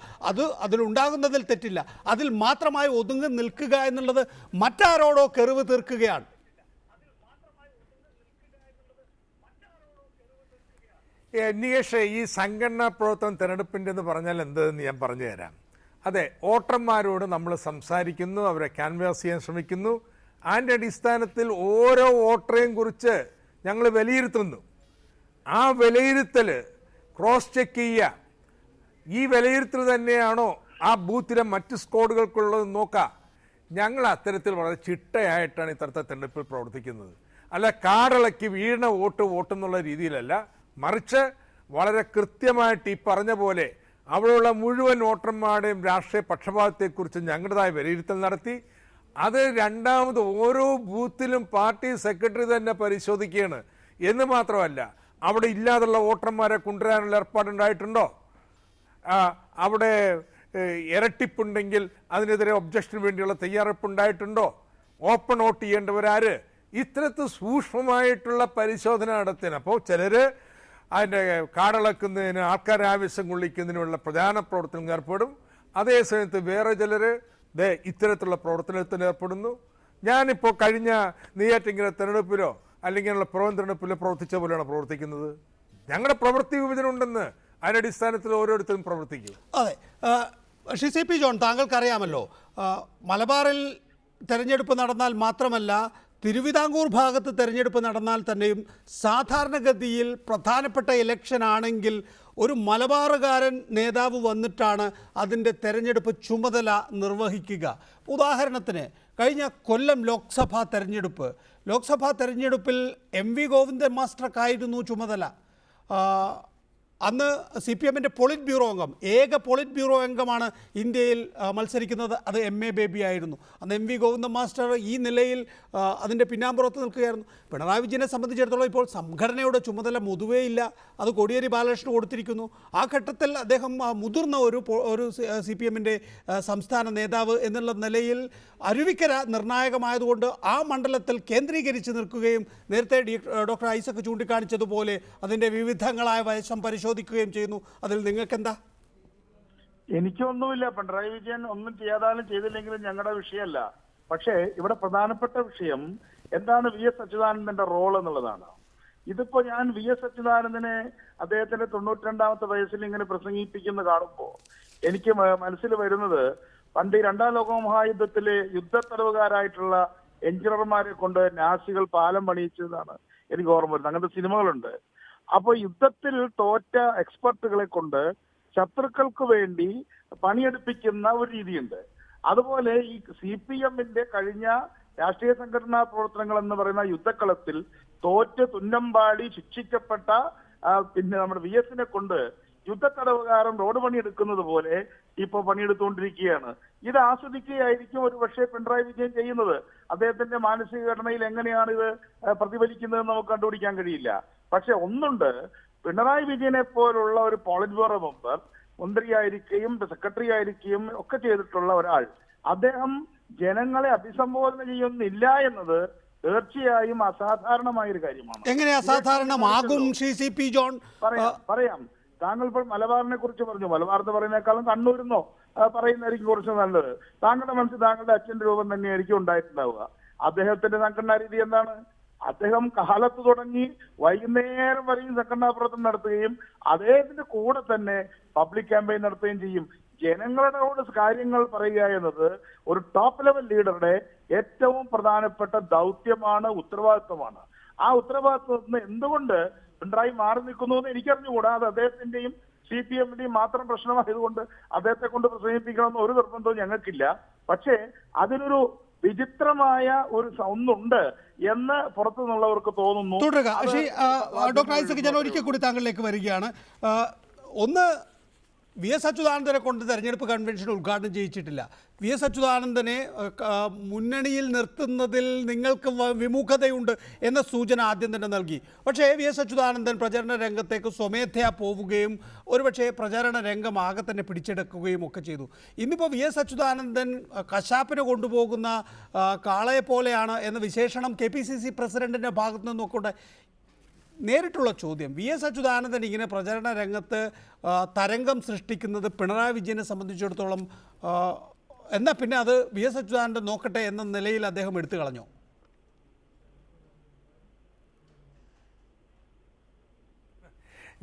അതിലുണ്ടാകുന്നതിൽ തെറ്റില്ല. അതിൽ മാത്രമായി ഒതുങ്ങി നിൽക്കുക എന്നുള്ളത് മറ്റാരോടോ കെറിവ് തീർക്കുകയാണ്. നികേഷ്, ഈ സംഘടനാ പ്രവർത്തനം തെരഞ്ഞെടുപ്പിൻ്റെ എന്ന് പറഞ്ഞാൽ എന്തെന്ന് ഞാൻ പറഞ്ഞു തരാം. അതെ, വോട്ടർമാരോട് നമ്മൾ സംസാരിക്കുന്നു, അവരെ ക്യാൻവാസ് ചെയ്യാൻ ശ്രമിക്കുന്നു. അതിൻ്റെ അടിസ്ഥാനത്തിൽ ഓരോ വോട്ടറെയും കുറിച്ച് ഞങ്ങൾ വിലയിരുത്തുന്നു. ആ വിലയിരുത്തൽ ക്രോസ് ചെക്ക് ചെയ്യുക. ഈ വിലയിരുത്തൽ തന്നെയാണോ ആ ബൂത്തിലെ മറ്റ് സ്കോഡുകൾക്കുള്ളത് നോക്കുക. ഞങ്ങൾ അത്തരത്തിൽ വളരെ ചിട്ടയായിട്ടാണ് ഇത്തരത്തെ തെരഞ്ഞെടുപ്പിൽ പ്രവർത്തിക്കുന്നത്. അല്ല കാടിളക്കി വീണ വോട്ട് എന്നുള്ള രീതിയിലല്ല, മറിച്ച് വളരെ കൃത്യമായിട്ട് ഈ പറഞ്ഞ പോലെ അവിടെയുള്ള മുഴുവൻ വോട്ടർമാരുടെയും രാഷ്ട്രീയ പക്ഷപാതത്തെക്കുറിച്ച് ഞങ്ങളുടേതായ വിലയിരുത്തൽ നടത്തി. അത് രണ്ടാമത് ഓരോ ബൂത്തിലും പാർട്ടി സെക്രട്ടറി തന്നെ പരിശോധിക്കുകയാണ്. എന്ന് മാത്രമല്ല, അവിടെ ഇല്ലാതുള്ള വോട്ടർമാരെ കൊണ്ടുവരാനുള്ള ഏർപ്പാടുണ്ടായിട്ടുണ്ടോ, അവിടെ ഇരട്ടിപ്പുണ്ടെങ്കിൽ അതിനെതിരെ ഒബ്ജക്ഷന് വേണ്ടിയുള്ള തയ്യാറെടുപ്പുണ്ടായിട്ടുണ്ടോ, ഓപ്പൺ വോട്ട് ചെയ്യേണ്ടവരാര്, ഇത്തരത്തിൽ സൂക്ഷ്മമായിട്ടുള്ള പരിശോധന നടത്തുന്നത്. അപ്പോൾ ചിലർ അതിൻ്റെ കാടളക്കുന്നതിന്, ആൾക്കാരെ ആവശ്യം കൊള്ളിക്കുന്നതിനുള്ള പ്രധാന പ്രവർത്തനങ്ങൾ ഏർപ്പെടും. അതേസമയത്ത് വേറെ ചിലർ ഇത്തരത്തിലുള്ള പ്രവർത്തനത്തിന് ഏർപ്പെടുന്നു. ഞാനിപ്പോൾ കഴിഞ്ഞ നെയ്യാറ്റിൻകര തെരഞ്ഞെടുപ്പിലോ അല്ലെങ്കിൽ പുറം തെരഞ്ഞെടുപ്പിലോ പ്രവർത്തിച്ച പോലെയാണ് പ്രവർത്തിക്കുന്നത്. ഞങ്ങളുടെ പ്രവൃത്തി വിഭജനം ഉണ്ടെന്ന് അതിൻ്റെ അടിസ്ഥാനത്തിൽ ഓരോരുത്തരും പ്രവർത്തിക്കും. അതെ, CP ജോൺ, താങ്കൾക്കറിയാമല്ലോ, മലബാറിൽ തെരഞ്ഞെടുപ്പ് നടന്നാൽ മാത്രമല്ല തിരുവിതാംകൂർ ഭാഗത്ത് തെരഞ്ഞെടുപ്പ് നടന്നാൽ തന്നെയും സാധാരണഗതിയിൽ പ്രധാനപ്പെട്ട ഇലക്ഷൻ ആണെങ്കിൽ ഒരു മലബാറുകാരൻ നേതാവ് വന്നിട്ടാണ് അതിൻ്റെ തെരഞ്ഞെടുപ്പ് ചുമതല നിർവഹിക്കുക. ഉദാഹരണത്തിന് കഴിഞ്ഞ കൊല്ലം ലോക്സഭാ തെരഞ്ഞെടുപ്പിൽ MV ഗോവിന്ദൻ മാസ്റ്റർക്കായിരുന്നു ചുമതല. അന്ന് CPM-ൻ്റെ പോളിറ്റ് ബ്യൂറോ അംഗം, ഏക പോളിറ്റ് ബ്യൂറോ അംഗമാണ് ഇന്ത്യയിൽ മത്സരിക്കുന്നത്. അത് MA ബേബി ആയിരുന്നു. അന്ന് MV ഗോവിന്ദൻ മാസ്റ്റർ ഈ നിലയിൽ അതിൻ്റെ പിന്നാമ്പുറത്ത് നിൽക്കുകയായിരുന്നു. പിണറായി വിജയനെ സംബന്ധിച്ചിടത്തോളം ഇപ്പോൾ സംഘടനയുടെ ചുമതല പൊതുവേ ഇല്ല, അത് കോടിയേരി ബാലകൃഷ്ണൻ കൊടുത്തിരിക്കുന്നു. ആ ഘട്ടത്തിൽ അദ്ദേഹം മുതിർന്ന ഒരു CPM-ൻ്റെ സംസ്ഥാന നേതാവ് എന്നുള്ള നിലയിൽ അരുവിക്കര നിർണായകമായതുകൊണ്ട് ആ മണ്ഡലത്തിൽ കേന്ദ്രീകരിച്ച് നിൽക്കുകയും നേരത്തെ ഡോക്ടർ ഐസക് ചൂണ്ടിക്കാണിച്ചതുപോലെ അതിൻ്റെ വിവിധങ്ങളായ വശം പരിശോധിക്കുകയും ചെയ്യുന്നു. അതിൽ നിങ്ങൾക്കെന്താ? എനിക്കൊന്നുമില്ല. പിണറായി വിജയൻ ഒന്നും ചെയ്യാതാലും ചെയ്തില്ലെങ്കിലും ഞങ്ങളുടെ വിഷയമല്ല. പക്ഷേ ഇവിടെ പ്രധാനപ്പെട്ട വിഷയം എന്താണ് VS അച്യുതാനന്ദന്റെ റോൾ എന്നുള്ളതാണ്. ഇതിപ്പോ ഞാൻ VS അച്യുതാനന്ദനെ അദ്ദേഹത്തിന്റെ 92ാമത്തെ വയസ്സിൽ ഇങ്ങനെ പ്രസംഗിപ്പിക്കുന്ന കാണുമ്പോൾ എനിക്ക് മനസ്സിൽ വരുന്നത് പണ്ട് 2ാം ലോക മഹായുദ്ധത്തിലെ യുദ്ധത്തടവുകാരായിട്ടുള്ള എഞ്ചിനീയർമാരെ കൊണ്ട് നാസികൾ പാലം പണിയിച്ചതാണ് എനിക്ക് ഓർമ്മ വരുന്നത്. അങ്ങനത്തെ സിനിമകളുണ്ട്. അപ്പൊ യുദ്ധത്തിൽ തോറ്റ എക്സ്പെർട്ടുകളെ കൊണ്ട് ശത്രുക്കൾക്ക് വേണ്ടി പണിയെടുപ്പിക്കുന്ന ഒരു രീതിയുണ്ട്. അതുപോലെ ഈ CPM-ന്റെ കഴിഞ്ഞ രാഷ്ട്രീയ സംഘടനാ പ്രവർത്തനങ്ങൾ എന്ന് പറയുന്ന യുദ്ധക്കളത്തിൽ തോറ്റ് തുന്നമ്പാടി ശിക്ഷിക്കപ്പെട്ട പിന്നെ നമ്മുടെ VS-നെ കൊണ്ട് യുദ്ധത്തടവുകാരൻ റോഡ് പണിയെടുക്കുന്നത് പോലെ ഇപ്പൊ പണിയെടുത്തുകൊണ്ടിരിക്കുകയാണ്. ഇത് ആസ്വദിക്കുകയായിരിക്കും ഒരു പക്ഷേ പിണറായി വിജയൻ ചെയ്യുന്നത്. അദ്ദേഹത്തിന്റെ മാനസിക ഘടനയിൽ എങ്ങനെയാണ് ഇത് പ്രതിഫലിക്കുന്നതെന്ന് നമുക്ക് കണ്ടുപിടിക്കാൻ കഴിയില്ല. പക്ഷെ ഒന്നുണ്ട്, പിണറായി വിജയനെ പോലുള്ള ഒരു പോളിറ്റ് ബ്യൂറോ മെമ്പർ, മന്ത്രിയായിരിക്കുകയും സെക്രട്ടറി ആയിരിക്കുകയും ഒക്കെ ചെയ്തിട്ടുള്ള ഒരാൾ, അദ്ദേഹം ജനങ്ങളെ അഭിസംബോധന ചെയ്യുന്നില്ല എന്നത് തീർച്ചയായും അസാധാരണമായ ഒരു കാര്യമാണ്. എങ്ങനെ അസാധാരണമാകും CP ജോൺ? പറയാം. താങ്കൾ ഇപ്പോൾ മലബാറിനെ കുറിച്ച് പറഞ്ഞു. മലബാർ എന്ന് പറയുന്നേക്കാളും കണ്ണൂരെന്നോ പറയുന്നതായിരിക്കും കുറച്ച് നല്ലത്. താങ്കളുടെ മനസ്സിൽ താങ്കളുടെ അച്ഛന്റെ രൂപം തന്നെയായിരിക്കും ഉണ്ടായിട്ടുണ്ടാവുക. അദ്ദേഹത്തിന്റെ സംഘടനാ രീതി എന്താണ്? അദ്ദേഹം കാലത്ത് തുടങ്ങി വൈകുന്നേരം വരെയും സംഘടനാ പ്രവർത്തനം നടത്തുകയും അദ്ദേഹത്തിന്റെ കൂടെ തന്നെ പബ്ലിക് ക്യാമ്പയിൻ നടത്തുകയും ചെയ്യും. ജനങ്ങളോട് കാര്യങ്ങൾ പറയുക എന്നത് ഒരു ടോപ്പ് ലെവൽ ലീഡറുടെ ഏറ്റവും പ്രധാനപ്പെട്ട ദൗത്യമാണ്, ഉത്തരവാദിത്വമാണ്. ആ ഉത്തരവാദിത്വത്തിന് എന്തുകൊണ്ട് പിണറായി മാറി നിൽക്കുന്നു എന്ന് എനിക്കറിഞ്ഞുകൂടാ. അത് അദ്ദേഹത്തിന്റെയും CPM-ന്റെയും മാത്രം പ്രശ്നമായതുകൊണ്ട് അദ്ദേഹത്തെ കൊണ്ട് പ്രസംഗിപ്പിക്കണമെന്ന് ഒരു നിർബന്ധവും ഞങ്ങൾക്കില്ല. പക്ഷേ അതിനൊരു വിചിത്രമായ ഒരു ഒന്നുണ്ട് എന്ന് പുറത്തു നിന്നുള്ളവർക്ക് തോന്നുന്നു. തുടരുക. ഡോക്ടർ ഐസക്, ഞാൻ ഒരിക്കൽ കൂടി താങ്കളിലേക്ക് വരികയാണ്. ഒന്ന്, VS അച്യുതാനന്ദനെ കൊണ്ട് തെരഞ്ഞെടുപ്പ് കൺവെൻഷൻ ഉദ്ഘാടനം ചെയ്യിച്ചിട്ടില്ല. VS അച്യുതാനന്ദനെ മുന്നണിയിൽ നിർത്തുന്നതിൽ നിങ്ങൾക്ക് വിമുഖതയുണ്ട് എന്ന സൂചന ആദ്യം തന്നെ നൽകി. പക്ഷേ VS അച്യുതാനന്ദൻ പ്രചരണ രംഗത്തേക്ക് സ്വമേധയാ പോവുകയും ഒരുപക്ഷെ പ്രചരണ രംഗം ആകെ തന്നെ പിടിച്ചെടുക്കുകയും ഒക്കെ ചെയ്തു. ഇന്നിപ്പോൾ VS അച്യുതാനന്ദൻ കശാപ്പിന് കൊണ്ടുപോകുന്ന കാളയെ പോലെയാണ് എന്ന വിശേഷണം KPCC പ്രസിഡന്റിൻ്റെ ഭാഗത്തു നിന്നൊക്കെ. നേരിട്ടുള്ള ചോദ്യം, VS അച്യുതാനന്ദൻ ഇങ്ങനെ പ്രചരണ രംഗത്ത് തരംഗം സൃഷ്ടിക്കുന്നത് പിണറായി വിജയനെ സംബന്ധിച്ചിടത്തോളം എന്നാൽ പിന്നെ അത് VS അച്യുതാനന്ദൻ നോക്കട്ടെ എന്ന നിലയിൽ അദ്ദേഹം എടുത്തു കളഞ്ഞോ?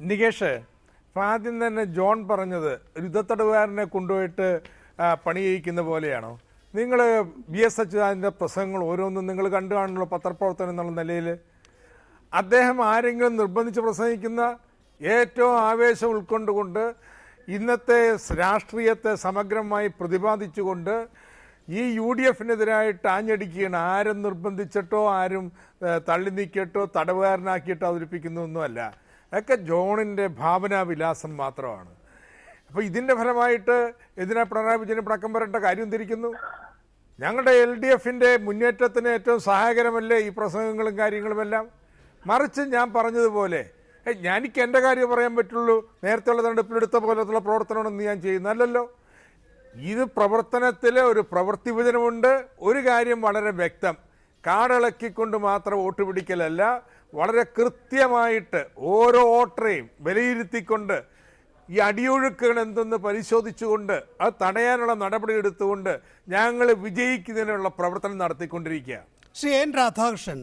നികേഷ്, ആദ്യം തന്നെ ജോൺ പറഞ്ഞത് യുദ്ധത്തടവുകാരനെ കൊണ്ടുപോയിട്ട് പണി ചെയ്യിക്കുന്ന പോലെയാണോ? നിങ്ങൾ VS അച്യുതാനന്ദൻ്റെ പ്രസംഗങ്ങൾ ഓരോന്നും നിങ്ങൾ കണ്ടു കാണുന്നല്ലോ പത്രപ്രവർത്തനം എന്നുള്ള നിലയിൽ. അദ്ദേഹം ആരെങ്കിലും നിർബന്ധിച്ച് പ്രസംഗിക്കുന്ന ഏറ്റവും ആവേശം ഉൾക്കൊണ്ടുകൊണ്ട് ഇന്നത്തെ രാഷ്ട്രീയത്തെ സമഗ്രമായി പ്രതിപാദിച്ചുകൊണ്ട് ഈ UDF-നെതിരായിട്ട് ആഞ്ഞടിക്കുകയാണ്. ആരും നിർബന്ധിച്ചിട്ടോ ആരും തള്ളി നീക്കിയിട്ടോ തടവുകാരനാക്കിയിട്ടോ അവതരിപ്പിക്കുന്നതൊന്നുമല്ല. അതൊക്കെ ജോണിൻ്റെ ഭാവനാവിലാസം മാത്രമാണ്. അപ്പോൾ ഇതിൻ്റെ ഫലമായിട്ട് എന്തിനാ പിണറായി വിജയന് പടക്കം വരേണ്ട കാര്യം തിരിക്കുന്നു? ഞങ്ങളുടെ LDF-ന്റെ മുന്നേറ്റത്തിന് ഏറ്റവും സഹായകരമല്ലേ ഈ പ്രസംഗങ്ങളും കാര്യങ്ങളുമെല്ലാം? മറിച്ച് ഞാൻ പറഞ്ഞതുപോലെ എനിക്ക് എൻ്റെ കാര്യം പറയാൻ പറ്റുള്ളൂ, നേരത്തെയുള്ള തെരഞ്ഞെടുപ്പിലെടുത്ത പോലത്തുള്ള പ്രവർത്തനമാണെന്ന് ഞാൻ ചെയ്യുന്നതല്ലോ. ഇത് പ്രവർത്തനത്തിൽ ഒരു പ്രവൃത്തി വിഭജനമുണ്ട്. ഒരു കാര്യം വളരെ വ്യക്തം, കാടിളക്കിക്കൊണ്ട് മാത്രം വോട്ട് പിടിക്കലല്ല, വളരെ കൃത്യമായിട്ട് ഓരോ വോട്ടറെയും വിലയിരുത്തിക്കൊണ്ട് ഈ അടിയൊഴുക്കുകൾ എന്തെന്ന് പരിശോധിച്ചുകൊണ്ട് അത് തടയാനുള്ള നടപടി എടുത്തുകൊണ്ട് ഞങ്ങൾ വിജയിക്കുന്നതിനുള്ള പ്രവർത്തനം നടത്തിക്കൊണ്ടിരിക്കുക. ശ്രീ N. രാധാകൃഷ്ണൻ,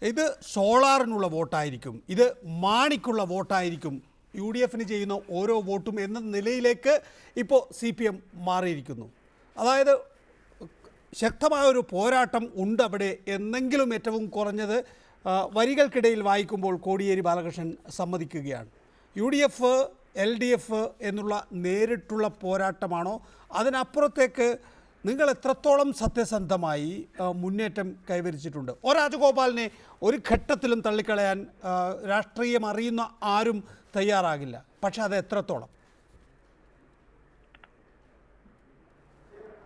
ഇത് സോളാറിനുള്ള വോട്ടായിരിക്കും, ഇത് മാണിക്കുള്ള വോട്ടായിരിക്കും, UDF-ന് ചെയ്യുന്ന ഓരോ വോട്ടും എന്ന നിലയിലേക്ക് ഇപ്പോൾ CPM മാറിയിരിക്കുന്നു. അതായത് ശക്തമായ ഒരു പോരാട്ടം ഉണ്ട് അവിടെ എന്നെങ്കിലും ഏറ്റവും കുറഞ്ഞത് വരികൾക്കിടയിൽ വായിക്കുമ്പോൾ കോടിയേരി ബാലകൃഷ്ണൻ സമ്മതിക്കുകയാണ്. UDF LDF എന്നുള്ള നേരിട്ടുള്ള പോരാട്ടമാണോ, അതിനപ്പുറത്തേക്ക് നിങ്ങൾ എത്രത്തോളം സത്യസന്ധമായി മുന്നേറ്റം കൈവരിച്ചിട്ടുണ്ട്? രാജഗോപാലിനെ ഒരു ഘട്ടത്തിലും തള്ളിക്കളയാൻ രാഷ്ട്രീയം അറിയുന്ന ആരും തയ്യാറാകില്ല. പക്ഷെ അത് എത്രത്തോളം?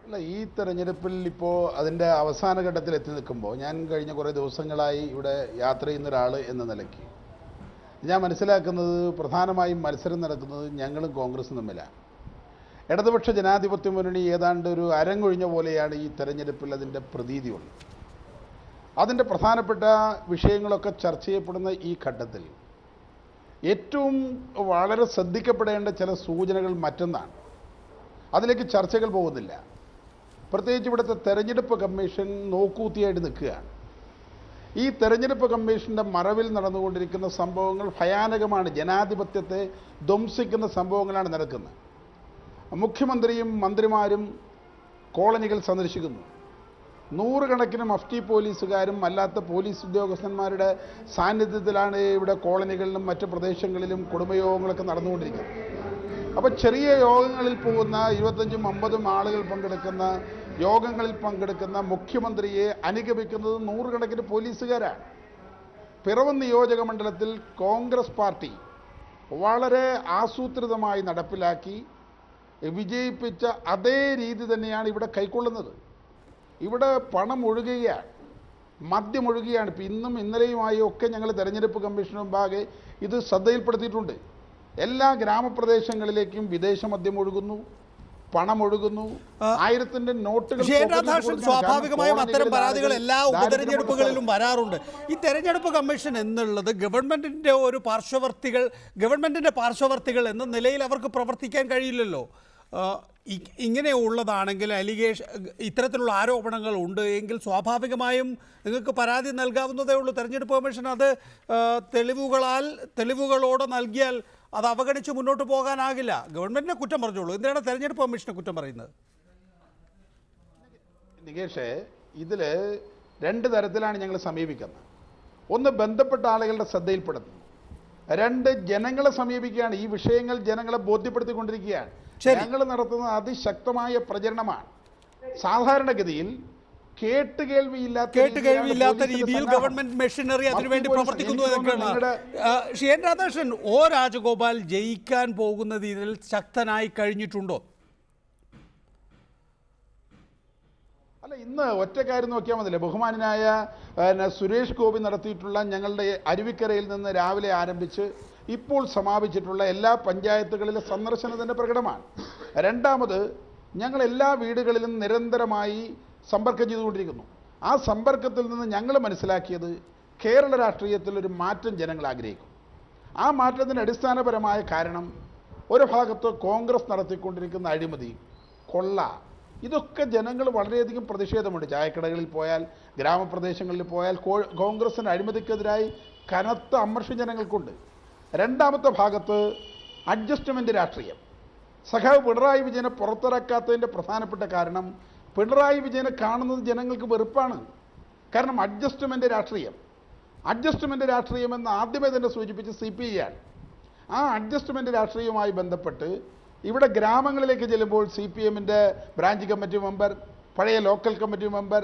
അല്ല, ഈ തെരഞ്ഞെടുപ്പിൽ ഇപ്പോൾ അതിൻ്റെ അവസാന ഘട്ടത്തിൽ എത്തി നിൽക്കുമ്പോൾ ഞാൻ കഴിഞ്ഞ കുറേ ദിവസങ്ങളായി ഇവിടെ യാത്ര ചെയ്യുന്ന ഒരാൾ എന്ന നിലയ്ക്ക് ഞാൻ മനസ്സിലാക്കുന്നത് പ്രധാനമായും മത്സരം നടക്കുന്നത് ഞങ്ങളും കോൺഗ്രസും തമ്മിലാണ്. ഇടതുപക്ഷ ജനാധിപത്യ മുന്നണി ഏതാണ്ട് ഒരു അരങ്ങൊഴിഞ്ഞ പോലെയാണ് ഈ തെരഞ്ഞെടുപ്പിൽ അതിൻ്റെ പ്രതീതിയുള്ളത്. അതിൻ്റെ പ്രധാനപ്പെട്ട വിഷയങ്ങളൊക്കെ ചർച്ച ചെയ്യപ്പെടുന്ന ഈ ഘട്ടത്തിൽ ഏറ്റവും വളരെ ശ്രദ്ധിക്കപ്പെടേണ്ട ചില സൂചനകൾ മറ്റൊന്നാണ്. അതിലേക്ക് ചർച്ചകൾ പോകുന്നില്ല. പ്രത്യേകിച്ച് ഇവിടുത്തെ തെരഞ്ഞെടുപ്പ് കമ്മീഷൻ നോക്കൂത്തിയായിട്ട് നിൽക്കുകയാണ്. ഈ തെരഞ്ഞെടുപ്പ് കമ്മീഷൻ്റെ മറവിൽ നടന്നുകൊണ്ടിരിക്കുന്ന സംഭവങ്ങൾ ഭയാനകമാണ്. ജനാധിപത്യത്തെ ധ്വംസിക്കുന്ന സംഭവങ്ങളാണ് നടക്കുന്നത്. മുഖ്യമന്ത്രിയും മന്ത്രിമാരും കോളനികൾ സന്ദർശിക്കുന്നു. നൂറുകണക്കിന് മഫ്റ്റി പോലീസുകാരും അല്ലാത്ത പോലീസ് ഉദ്യോഗസ്ഥന്മാരുടെ സാന്നിധ്യത്തിലാണ് ഇവിടെ കോളനികളിലും മറ്റ് പ്രദേശങ്ങളിലും കുടുംബയോഗങ്ങളൊക്കെ നടന്നുകൊണ്ടിരിക്കുന്നത്. അപ്പോൾ ചെറിയ യോഗങ്ങളിൽ പോകുന്ന 25-50 ആളുകൾ പങ്കെടുക്കുന്ന യോഗങ്ങളിൽ പങ്കെടുക്കുന്ന മുഖ്യമന്ത്രിയെ അനുഗമിക്കുന്നത് നൂറുകണക്കിന് പോലീസുകാരാണ്. പിറവം നിയോജക മണ്ഡലത്തിൽ കോൺഗ്രസ് പാർട്ടി വളരെ ആസൂത്രിതമായി നടപ്പിലാക്കി വിജയിപ്പിച്ച അതേ രീതി തന്നെയാണ് ഇവിടെ കൈക്കൊള്ളുന്നത്. ഇവിടെ പണം ഒഴുകുകയാണ്, മദ്യം ഒഴുകുകയാണ്. ഇപ്പം ഇന്നും ഇന്നലെയുമായി ഒക്കെ ഞങ്ങൾ തെരഞ്ഞെടുപ്പ് കമ്മീഷന് മുമ്പാകെ ഇത് ശ്രദ്ധയിൽപ്പെടുത്തിയിട്ടുണ്ട്. എല്ലാ ഗ്രാമപ്രദേശങ്ങളിലേക്കും വിദേശ മദ്യം ഒഴുകുന്നു, പണം ഒഴുകുന്നു. 1000ന്റെ നോട്ടുകൾ. സ്വാഭാവികമായും അത്തരം പരാതികൾ എല്ലാ ഉപതെരഞ്ഞെടുപ്പുകളിലും വരാറുണ്ട്. ഈ തെരഞ്ഞെടുപ്പ് കമ്മീഷൻ എന്നുള്ളത് ഗവൺമെന്റിന്റെ പാർശ്വവർത്തികൾ എന്ന നിലയിൽ അവർക്ക് പ്രവർത്തിക്കാൻ കഴിയില്ലല്ലോ. ഇങ്ങനെയുള്ളതാണെങ്കിൽ ഇത്തരത്തിലുള്ള ആരോപണങ്ങൾ ഉണ്ട് എങ്കിൽ സ്വാഭാവികമായും നിങ്ങൾക്ക് പരാതി നൽകാവുന്നതേ ഉള്ളൂ. തെരഞ്ഞെടുപ്പ് കമ്മീഷൻ അത് തെളിവുകളോടെ നൽകിയാൽ അത് അവഗണിച്ച് മുന്നോട്ട് പോകാനാകില്ല. ഗവൺമെന്റിനെ കുറ്റം പറഞ്ഞോളൂ. എന്തിനാണ് തെരഞ്ഞെടുപ്പ് കമ്മീഷനെ കുറ്റം പറയുന്നത്? നികേഷേ, ഇതിൽ 2 തരത്തിലാണ് ഞങ്ങൾ സമീപിക്കുന്നത്. ഒന്ന്, ബന്ധപ്പെട്ട ആളുകളുടെ ശ്രദ്ധയിൽപ്പെടുത്തുന്നു. 2, ജനങ്ങളെ സമീപിക്കുകയാണ്. ഈ വിഷയങ്ങൾ ജനങ്ങളെ ബോധ്യപ്പെടുത്തിക്കൊണ്ടിരിക്കുകയാണ്. ഞങ്ങൾ നടത്തുന്ന അതിശക്തമായ പ്രചരണമാണ്. സാധാരണഗതിയിൽ കേട്ടുകേൾവിയില്ലാത്ത രീതിയിൽ ഗവൺമെന്റ് മെഷീനറി അതിനുവേണ്ടി പ്രവർത്തിക്കുന്നു എന്നൊക്കെയാണ്. എൻ രാധാകൃഷ്ണൻ, രാജഗോപാൽ ജയിക്കാൻ പോകുന്ന രീതിയിൽ ശക്തനായി കഴിഞ്ഞിട്ടുണ്ടോ? അല്ല, ഇന്ന് ഒറ്റ കാര്യം നോക്കിയാൽ മതില്ലേ. ബഹുമാനായ സുരേഷ് ഗോപി നടത്തിയിട്ടുള്ള ഞങ്ങളുടെ അരുവിക്കരയിൽ നിന്ന് രാവിലെ ആരംഭിച്ച് ഇപ്പോൾ സമാപിച്ചിട്ടുള്ള എല്ലാ പഞ്ചായത്തുകളിലെ സന്ദർശനത്തിൻ്റെ പ്രകടമാണ്. രണ്ടാമത്, ഞങ്ങൾ എല്ലാ വീടുകളിലും നിരന്തരമായി സമ്പർക്കം ചെയ്തുകൊണ്ടിരിക്കുന്നു. ആ സമ്പർക്കത്തിൽ നിന്ന് ഞങ്ങൾ മനസ്സിലാക്കിയത് കേരള രാഷ്ട്രീയത്തിൽ ഒരു മാറ്റം ജനങ്ങൾ ആഗ്രഹിക്കും. ആ മാറ്റത്തിൻ്റെ അടിസ്ഥാനപരമായ കാരണം ഒരു ഭാഗത്ത് കോൺഗ്രസ് നടത്തിക്കൊണ്ടിരിക്കുന്ന അഴിമതി, കൊള്ള, ഇതൊക്കെ ജനങ്ങൾ വളരെയധികം പ്രതിഷേധമുണ്ട്. ചായക്കടകളിൽ പോയാൽ, ഗ്രാമപ്രദേശങ്ങളിൽ പോയാൽ കോൺഗ്രസിൻ്റെ അഴിമതിക്കെതിരായി കനത്ത അമർഷം ജനങ്ങൾക്കുണ്ട്. രണ്ടാമത്തെ ഭാഗത്ത് അഡ്ജസ്റ്റ്മെൻറ്റ് രാഷ്ട്രീയം. സഖാവ് പിണറായി വിജയനെ പുറത്തിറക്കാത്തതിൻ്റെ പ്രധാനപ്പെട്ട കാരണം പിണറായി വിജയനെ കാണുന്നത് ജനങ്ങൾക്ക് വെറുപ്പാണ്. കാരണം അഡ്ജസ്റ്റ്മെൻറ്റ് രാഷ്ട്രീയം എന്ന് ആദ്യമേ തന്നെ സൂചിപ്പിച്ച് CPI ആണ്. ആ അഡ്ജസ്റ്റ്മെൻറ്റ് രാഷ്ട്രീയവുമായി ബന്ധപ്പെട്ട് ഇവിടെ ഗ്രാമങ്ങളിലേക്ക് ചെല്ലുമ്പോൾ CPMൻ്റെ ബ്രാഞ്ച് കമ്മിറ്റി മെമ്പർ, പഴയ ലോക്കൽ കമ്മിറ്റി മെമ്പർ,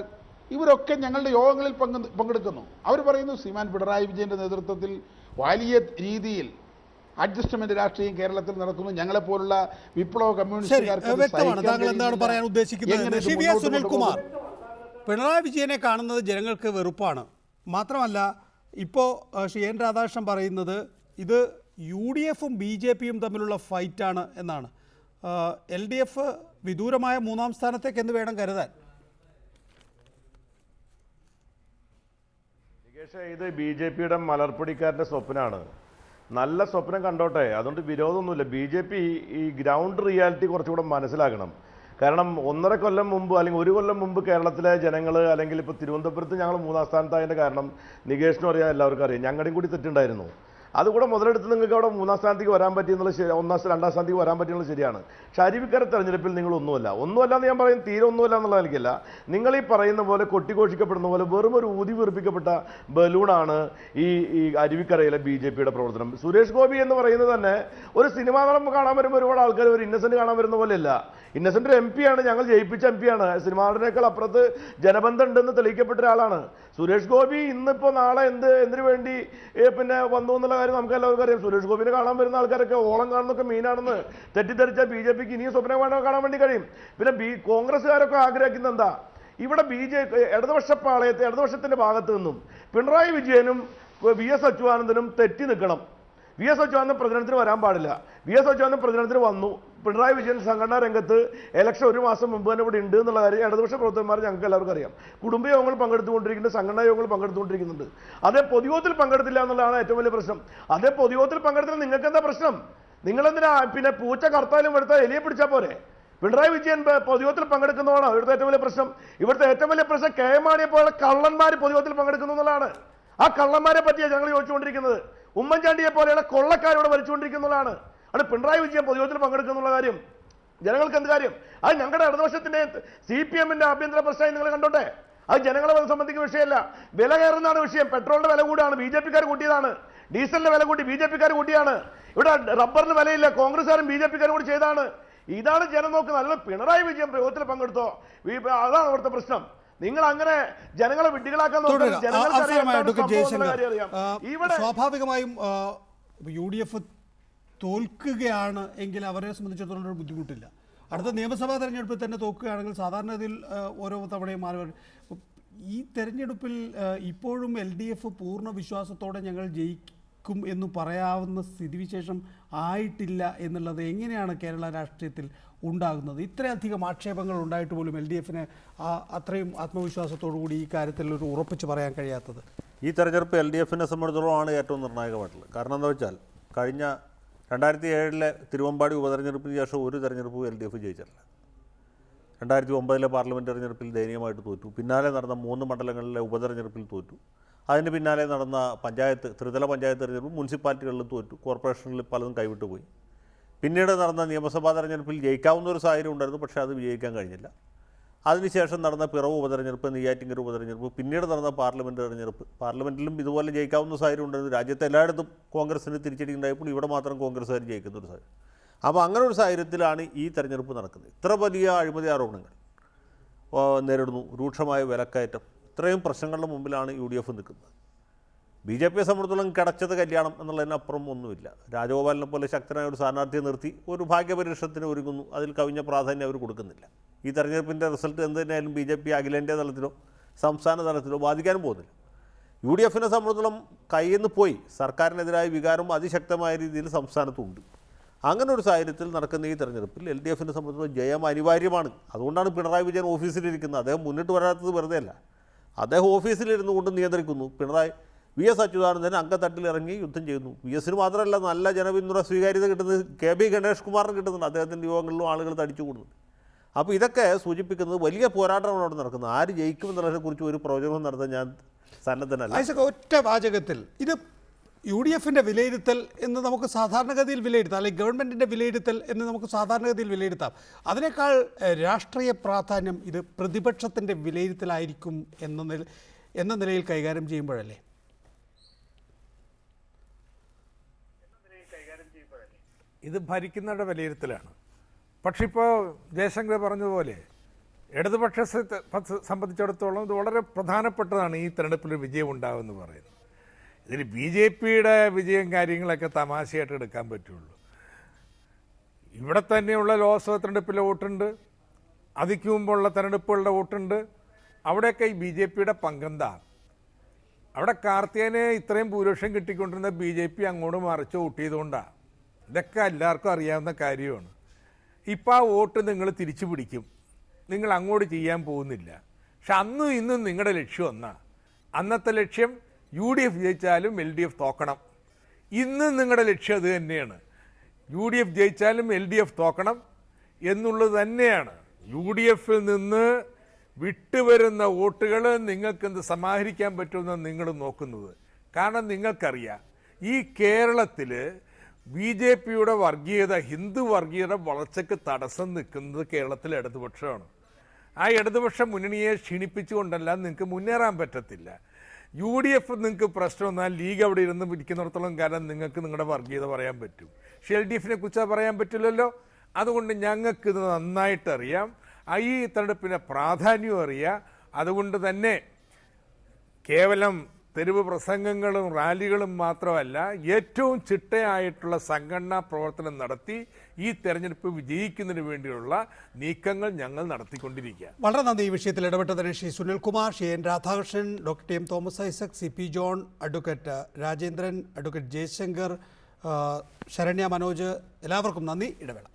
ഇവരൊക്കെ ഞങ്ങളുടെ യോഗങ്ങളിൽ പങ്കെടുക്കുന്നു. അവർ പറയുന്നു ശ്രീമാൻ പിണറായി വിജയൻ്റെ നേതൃത്വത്തിൽ വലിയ രീതിയിൽ അഡ്ജസ്റ്റ്മെന്റ് രാഷ്ട്രീയം കേരളത്തിൽ നടക്കുന്നു. ഞങ്ങളെപ്പോലുള്ള വിപ്ലവ കമ്മ്യൂണിസ്റ്റുകാർക്ക് സുനിൽകുമാർ, പിണറായി വിജയനെ കാണുന്നത് ജനങ്ങൾക്ക് വെറുപ്പാണ്. മാത്രമല്ല, ഇപ്പോൾ എൻ രാധാകൃഷ്ണൻ പറയുന്നത് ഇത് UDFും BJPയും തമ്മിലുള്ള ഫൈറ്റാണ് എന്നാണ്. LDF വിദൂരമായ 3ാം സ്ഥാനത്തേക്ക് എന്ന് വേണം കരുതാൻ. ഇത് BJPയുടെ മലർപ്പൊടിക്കാരൻ്റെ സ്വപ്നമാണ്. നല്ല സ്വപ്നം കണ്ടോട്ടെ, അതുകൊണ്ട് വിരോധമൊന്നുമില്ല. BJP ഈ ഗ്രൗണ്ട് റിയാലിറ്റി കുറച്ചുകൂടെ മനസ്സിലാക്കണം. കാരണം 1.5 കൊല്ലം മുമ്പ് അല്ലെങ്കിൽ 1 കൊല്ലം മുമ്പ് കേരളത്തിലെ ജനങ്ങൾ, അല്ലെങ്കിൽ ഇപ്പോൾ തിരുവനന്തപുരത്ത് ഞങ്ങൾ 3ാം സ്ഥാനത്തായതിൻ്റെ കാരണം നികേഷിനും അറിയാം, എല്ലാവർക്കും അറിയാം, ഞങ്ങളുടെയും കൂടി തെറ്റുണ്ടായിരുന്നു. അതുകൂടെ മുതലെടുത്ത് നിങ്ങൾക്ക് അവിടെ 3-ാം സ്ഥാനത്തേക്ക് വരാൻ പറ്റിയെന്നുള്ളത് 1-ാം 2-ാം സ്ഥാനത്തേക്ക് വരാൻ പറ്റിയെന്നുള്ളത് ശരിയാണ്. പക്ഷേ അരുവിക്കര തെരഞ്ഞെടുപ്പിൽ നിങ്ങൾ ഒന്നുമല്ല എന്ന് ഞാൻ പറയും, തീരെ ഒന്നുമല്ല എന്നുള്ള നിലയ്ക്കല്ല. നിങ്ങൾ ഈ പറയുന്ന പോലെ കൊട്ടിഘോഷിക്കപ്പെടുന്ന പോലെ വെറും ഒരു ഊതി വീർപ്പിക്കപ്പെട്ട ബലൂണാണ് ഈ അരുവിക്കരയിലെ BJPയുടെ പ്രവർത്തനം. സുരേഷ് ഗോപി എന്ന് പറയുന്നത് തന്നെ ഒരു സിനിമാ നടൻ കാണാൻ വരുമ്പോൾ ഒരുപാട് ആൾക്കാർ ഒരു ഇന്നസെന്റ് കാണാൻ വരുന്ന പോലെയല്ല. ഇന്നസെന്റ് ഒരു MP ആണ്, ഞങ്ങൾ ജയിപ്പിച്ച MP ആണ്. സിനിമാ നടനേക്കാൾ അപ്പുറത്ത് ജനബന്ധം ഉണ്ടെന്ന് തെളിയിക്കപ്പെട്ട ഒരാളാണ് സുരേഷ് ഗോപി. ഇന്നിപ്പോൾ നാളെ എന്തിനു വേണ്ടി പിന്നെ വന്നു എന്നുള്ള കാര്യം നമുക്ക് എല്ലാവർക്കും അറിയാം. സുരേഷ് ഗോപിനെ കാണാൻ വരുന്ന ആൾക്കാരൊക്കെ ഓളം കാണുന്നൊക്കെ മീനാണെന്ന് തെറ്റിദ്ധരിച്ച BJPക്ക് ഇനിയും സ്വപ്നം കാണാൻ വേണ്ടി കഴിയും. പിന്നെ കോൺഗ്രസ്സുകാരൊക്കെ ആഗ്രഹിക്കുന്ന എന്താ, ഇവിടെ ഇടതുപക്ഷത്തിന്റെ ഭാഗത്ത് നിന്നും പിണറായി വിജയനും VS അച്യുതാനന്ദനും തെറ്റി നിൽക്കണം. VS അച്യുതാനന്ദൻ പ്രചരണത്തിന് വരാൻ പാടില്ല. VS അച്യുതാനന്ദൻ പ്രചരണത്തിന് വന്നു. പിണറായി വിജയൻ സംഘടനാ രംഗത്ത് ഇലക്ഷൻ 1 മാസം മുമ്പ് തന്നെ ഇവിടെ ഉണ്ട് എന്നുള്ള കാര്യം ഇടതുപക്ഷ പ്രവർത്തകന്മാർ ഞങ്ങൾക്ക് എല്ലാവർക്കും അറിയാം. കുടുംബയോഗങ്ങൾ പങ്കെടുത്തുകൊണ്ടിരിക്കുന്നുണ്ട്, സംഘടനാ യോഗങ്ങൾ പങ്കെടുത്തുകൊണ്ടിരിക്കുന്നുണ്ട്. അതേ പൊതുയോഗത്തിൽ പങ്കെടുത്തില്ല എന്നുള്ളതാണ് ഏറ്റവും വലിയ പ്രശ്നം. അതേ പൊതുയോഗത്തിൽ പങ്കെടുത്തില്ല നിങ്ങൾക്ക് എന്താ പ്രശ്നം? നിങ്ങളെന്തിനാ പിന്നെ പൂച്ച കർത്താലും എടുത്താൽ എലിയെ പിടിച്ചാൽ പോരെ? പിണറായി വിജയൻ പൊതുയോഗത്തിൽ പങ്കെടുക്കുന്നതാണ് ഇവിടുത്തെ ഏറ്റവും വലിയ പ്രശ്നം. ഇവിടുത്തെ ഏറ്റവും വലിയ പ്രശ്നം KM മാണിയെ പോലെ കള്ളന്മാർ പൊതുയോഗത്തിൽ പങ്കെടുക്കുന്നു എന്നുള്ളതാണ്. ആ കള്ളന്മാരെ പറ്റിയാണ് ഞങ്ങൾ ചോദിച്ചുകൊണ്ടിരിക്കുന്നത്. ഉമ്മൻചാണ്ടിയെ പോലെയുള്ള കൊള്ളക്കാരോട് ഭരിച്ചുകൊണ്ടിരിക്കുന്നതാണ്. അവിടെ പിണറായി വിജയൻ പൊതുയോഗത്തിൽ പങ്കെടുക്കുന്നുള്ള കാര്യം ജനങ്ങൾക്ക് എന്ത് കാര്യം? അത് ഞങ്ങളുടെ ഇടതുപക്ഷത്തിന്റെ CPMന്റെ ആഭ്യന്തര പ്രശ്നമായി നിങ്ങൾ കണ്ടോട്ടെ. അത് ജനങ്ങളെ സംബന്ധിക്കുന്ന വിഷയമല്ല. വില കയറുന്നതാണ് വിഷയം. പെട്രോളിന്റെ വില കൂടാണ്, BJPക്കാർ കൂട്ടിയതാണ്. ഡീസലിന്റെ വില കൂട്ടി, BJPക്കാർ കൂട്ടിയാണ്. ഇവിടെ റബ്ബറിന് വിലയില്ല, കോൺഗ്രസ്സുകാരും BJPക്കാരും കൂടി ചെയ്താണ്. ഇതാണ് ജനം നോക്കുന്നത്. അല്ല പിണറായി വിജയൻ പ്രയോഗത്തിൽ പങ്കെടുത്തോ, അതാണ് അവിടുത്തെ പ്രശ്നം. നിങ്ങൾ അങ്ങനെ ജനങ്ങളെ വിഡ്ഢികളാക്കാൻ ഇവിടെ സ്വാഭാവികമായും UDF തോൽക്കുകയാണ് എങ്കിൽ അവരെ സംബന്ധിച്ചിടത്തോളം ഒരു ബുദ്ധിമുട്ടില്ല. അടുത്ത നിയമസഭാ തെരഞ്ഞെടുപ്പിൽ തന്നെ തോൽക്കുകയാണെങ്കിൽ സാധാരണഗതിയിൽ ഓരോ തവണയും മാറി. ഈ തെരഞ്ഞെടുപ്പിൽ ഇപ്പോഴും LDF പൂർണ്ണ വിശ്വാസത്തോടെ ഞങ്ങൾ ജയിക്കും എന്ന് പറയാവുന്ന സ്ഥിതിവിശേഷം ആയിട്ടില്ല എന്നുള്ളത് എങ്ങനെയാണ് കേരള രാഷ്ട്രീയത്തിൽ ഉണ്ടാകുന്നത്? ഇത്രയധികം ആക്ഷേപങ്ങൾ ഉണ്ടായിട്ട് പോലും LDFന് അത്രയും ആത്മവിശ്വാസത്തോടു കൂടി ഈ കാര്യത്തിൽ ഒരു ഉറപ്പിച്ച് പറയാൻ കഴിയാത്തത്? ഈ തെരഞ്ഞെടുപ്പ് LDFനെ സംബന്ധിച്ചിടത്തോളമാണ് ഏറ്റവും നിർണായകമായിട്ടുള്ളത്. കാരണം എന്താ വെച്ചാൽ കഴിഞ്ഞ 2007 തിരുവമ്പാടി ഉപതെരഞ്ഞെടുപ്പിന് ശേഷം ഒരു തെരഞ്ഞെടുപ്പ് LDF ജയിച്ചിട്ടില്ല. 2009 പാർലമെൻറ്റ് തെരഞ്ഞെടുപ്പിൽ ദയനീയമായിട്ട് തോറ്റു. പിന്നാലെ നടന്ന 3 മണ്ഡലങ്ങളിലെ ഉപതെരഞ്ഞെടുപ്പിൽ തോറ്റു. അതിന് പിന്നാലെ നടന്ന ത്രിതല പഞ്ചായത്ത് തെരഞ്ഞെടുപ്പ് മുനിസിപ്പാലിറ്റികളിലും തോറ്റു. കോർപ്പറേഷനിൽ പലതും കൈവിട്ടു പോയി. പിന്നീട് നടന്ന നിയമസഭാ തെരഞ്ഞെടുപ്പിൽ ജയിക്കാവുന്ന ഒരു സാഹചര്യം ഉണ്ടായിരുന്നു, പക്ഷേ അത് വിജയിക്കാൻ കഴിഞ്ഞില്ല. അതിനുശേഷം നടന്ന പിറവ് ഉപതെരഞ്ഞെടുപ്പ്, നെയ്യാറ്റിൻകര ഉപതെരഞ്ഞെടുപ്പ്, പിന്നീട് നടന്ന പാർലമെൻറ്റ് തെരഞ്ഞെടുപ്പ്, പാർലമെൻറ്റിലും ഇതുപോലെ ജയിക്കാവുന്ന സാഹചര്യം ഉണ്ടായിരുന്നു. രാജ്യത്തെ എല്ലായിടത്തും കോൺഗ്രസിന് തിരിച്ചടി ഉണ്ടായപ്പോൾ ഇവിടെ മാത്രം കോൺഗ്രസ്സുകാർ ജയിക്കുന്ന ഒരു സാഹചര്യം. അപ്പോൾ അങ്ങനെ ഒരു സാഹചര്യത്തിലാണ് ഈ തെരഞ്ഞെടുപ്പ് നടക്കുന്നത്. ഇത്ര വലിയ അഴിമതി ആരോപണങ്ങൾ നേരിടുന്നു, രൂക്ഷമായ വിലക്കയറ്റം, ഇത്രയും പ്രശ്നങ്ങളുടെ മുമ്പിലാണ് UDF നിൽക്കുന്നത്. BJPയെ സംബന്ധിച്ചിടത്തോളം കിടച്ചത് കല്യാണം എന്നുള്ളതിനപ്പുറം ഒന്നുമില്ല. രാജഗോപാലിനെ പോലെ ശക്തനായ ഒരു സ്ഥാനാർത്ഥിയെ നിർത്തി ഒരു ഭാഗ്യപരീക്ഷണത്തിന് ഒരുങ്ങുന്നു. അതിൽ കവിഞ്ഞ പ്രാധാന്യം അവർ കൊടുക്കുന്നില്ല. ഈ തെരഞ്ഞെടുപ്പിൻ്റെ റിസൾട്ട് എന്ത് തന്നെയായാലും BJP അഖിലേന്ത്യാ തലത്തിലോ സംസ്ഥാന തലത്തിലോ ബാധിക്കാനും പോകുന്നില്ല. UDFനെ സംബന്ധിച്ചിടത്തോളം കയ്യിൽ നിന്ന് പോയി. സർക്കാരിനെതിരായ വികാരം അതിശക്തമായ രീതിയിൽ സംസ്ഥാനത്തുണ്ട്. അങ്ങനെ ഒരു സാഹചര്യത്തിൽ നടക്കുന്ന ഈ തെരഞ്ഞെടുപ്പിൽ LDFനെ സംബന്ധിച്ചിടത്തോളം ജയം അനിവാര്യമാണ്. അതുകൊണ്ടാണ് പിണറായി വിജയൻ ഓഫീസിലിരിക്കുന്നത്. അദ്ദേഹം മുന്നിട്ട് വരാത്തത് വെറുതെ അല്ല. അദ്ദേഹം ഓഫീസിലിരുന്നു കൊണ്ട് നിയന്ത്രിക്കുന്നു. VS അച്യുതാനന്ദൻ അങ്കത്തട്ടിലിറങ്ങി യുദ്ധം ചെയ്യുന്നു. VSന് മാത്രമല്ല, നല്ല ജനപിന്തുണ സ്വീകാര്യത കിട്ടുന്നത് KB ഗണേഷ് കുമാറിന് കിട്ടുന്നുണ്ട്. അദ്ദേഹത്തിൻ്റെ യോഗങ്ങളിലും ആളുകൾ തടിച്ചു കൂടുന്നുണ്ട്. അപ്പോൾ ഇതൊക്കെ സൂചിപ്പിക്കുന്നത് വലിയ പോരാട്ടമാണ് അവിടെ നടക്കുന്നത്. ആര് ജയിക്കുമെന്നുള്ളതിനെക്കുറിച്ച് ഒരു പ്രവചനം നടത്താൻ ഞാൻ സന്നദ്ധനല്ല. ഒറ്റ വാചകത്തിൽ ഇത് UDFന്റെ വിലയിരുത്തൽ എന്ന് നമുക്ക് സാധാരണഗതിയിൽ വിലയിരുത്താം, അല്ലെങ്കിൽ ഗവൺമെൻറ്റിൻ്റെ വിലയിരുത്തൽ എന്ന് നമുക്ക് സാധാരണഗതിയിൽ വിലയിരുത്താം. അതിനേക്കാൾ രാഷ്ട്രീയ പ്രാധാന്യം ഇത് പ്രതിപക്ഷത്തിൻ്റെ വിലയിരുത്തലായിരിക്കും എന്ന നിലയിൽ കൈകാര്യം ചെയ്യുമ്പോഴല്ലേ? ഇത് ഭരിക്കുന്നവരുടെ വിലയിരുത്തലാണ്. പക്ഷെ ഇപ്പോൾ ജയശങ്കർ പറഞ്ഞതുപോലെ ഇടതുപക്ഷത്തെ സംബന്ധിച്ചിടത്തോളം ഇത് വളരെ പ്രധാനപ്പെട്ടതാണ് ഈ തെരഞ്ഞെടുപ്പിൽ വിജയം ഉണ്ടാകുമെന്ന് പറയുന്നത്. ഇതിൽ BJPയുടെ വിജയം കാര്യങ്ങളൊക്കെ തമാശയായിട്ട് എടുക്കാൻ പറ്റുള്ളൂ. ഇവിടെ തന്നെയുള്ള ലോക്സഭ തെരഞ്ഞെടുപ്പിലെ വോട്ടുണ്ട്, അതിക്ക് മുമ്പുള്ള തെരഞ്ഞെടുപ്പുകളുടെ വോട്ടുണ്ട്. അവിടെയൊക്കെ ഈ BJPയുടെ പങ്കെന്താ? അവിടെ കാർത്തികനെ ഇത്രയും ഭൂരിപക്ഷം കിട്ടിക്കൊണ്ടിരുന്ന BJP അങ്ങോട്ട് മറിച്ച് വോട്ട് ചെയ്തുകൊണ്ടാണ്. ഇതൊക്കെ എല്ലാവർക്കും അറിയാവുന്ന കാര്യമാണ്. ഇപ്പോൾ ആ വോട്ട് നിങ്ങൾ തിരിച്ചു പിടിക്കും, നിങ്ങൾ അങ്ങോട്ട് ചെയ്യാൻ പോകുന്നില്ല. പക്ഷെ അന്നും ഇന്നും നിങ്ങളുടെ ലക്ഷ്യം ഒന്നാ. അന്നത്തെ ലക്ഷ്യം UDF ജയിച്ചാലും LDF തോക്കണം. ഇന്നും നിങ്ങളുടെ ലക്ഷ്യം അത് തന്നെയാണ്. UDF ജയിച്ചാലും LDF തോക്കണം എന്നുള്ളത് തന്നെയാണ്. UDFൽ നിന്ന് വിട്ടുവരുന്ന വോട്ടുകൾ നിങ്ങൾക്ക് എന്ത് സമാഹരിക്കാൻ പറ്റുമെന്ന് നിങ്ങൾ നോക്കുന്നത്. കാരണം നിങ്ങൾക്കറിയാം ഈ കേരളത്തിൽ BJPയുടെ വർഗീയത, ഹിന്ദു വർഗീയത വളർച്ചയ്ക്ക് തടസ്സം നിൽക്കുന്നത് കേരളത്തിലെ ഇടതുപക്ഷമാണ്. ആ ഇടതുപക്ഷ മുന്നണിയെ ക്ഷീണിപ്പിച്ചുകൊണ്ടല്ല നിങ്ങൾക്ക് മുന്നേറാൻ പറ്റത്തില്ല. UDF നിങ്ങൾക്ക് പ്രശ്നം വന്നാൽ ലീഗ് അവിടെ ഇരുന്ന് ഇരിക്കുന്നിടത്തോളം കാലം നിങ്ങൾക്ക് നിങ്ങളുടെ വർഗീയത പറയാൻ പറ്റും. പക്ഷേ LDFനെ കുറിച്ച് പറയാൻ പറ്റില്ലല്ലോ. അതുകൊണ്ട് ഞങ്ങൾക്ക് ഇത് നന്നായിട്ടറിയാം, ഈ തെരഞ്ഞെടുപ്പിൻ്റെ പ്രാധാന്യവും അറിയാം. അതുകൊണ്ട് തന്നെ കേവലം തെരുവ് പ്രസംഗങ്ങളും റാലികളും മാത്രമല്ല, ഏറ്റവും ചിട്ടയായിട്ടുള്ള സംഘടനാ പ്രവർത്തനം നടത്തി ഈ തെരഞ്ഞെടുപ്പ് വിജയിക്കുന്നതിന് വേണ്ടിയുള്ള നീക്കങ്ങൾ ഞങ്ങൾ നടത്തിക്കൊണ്ടിരിക്കുക. വളരെ നന്ദി. ഈ വിഷയത്തിൽ ഇടപെട്ടതിന് Shri Sunilkumar, Shri N. Radhakrishnan, doctor T. M. Thomas Isaac, CP John, advocate Rajendran, advocate Jayashankar, Saranya Manoj, എല്ലാവർക്കും നന്ദി. ഇടവേള.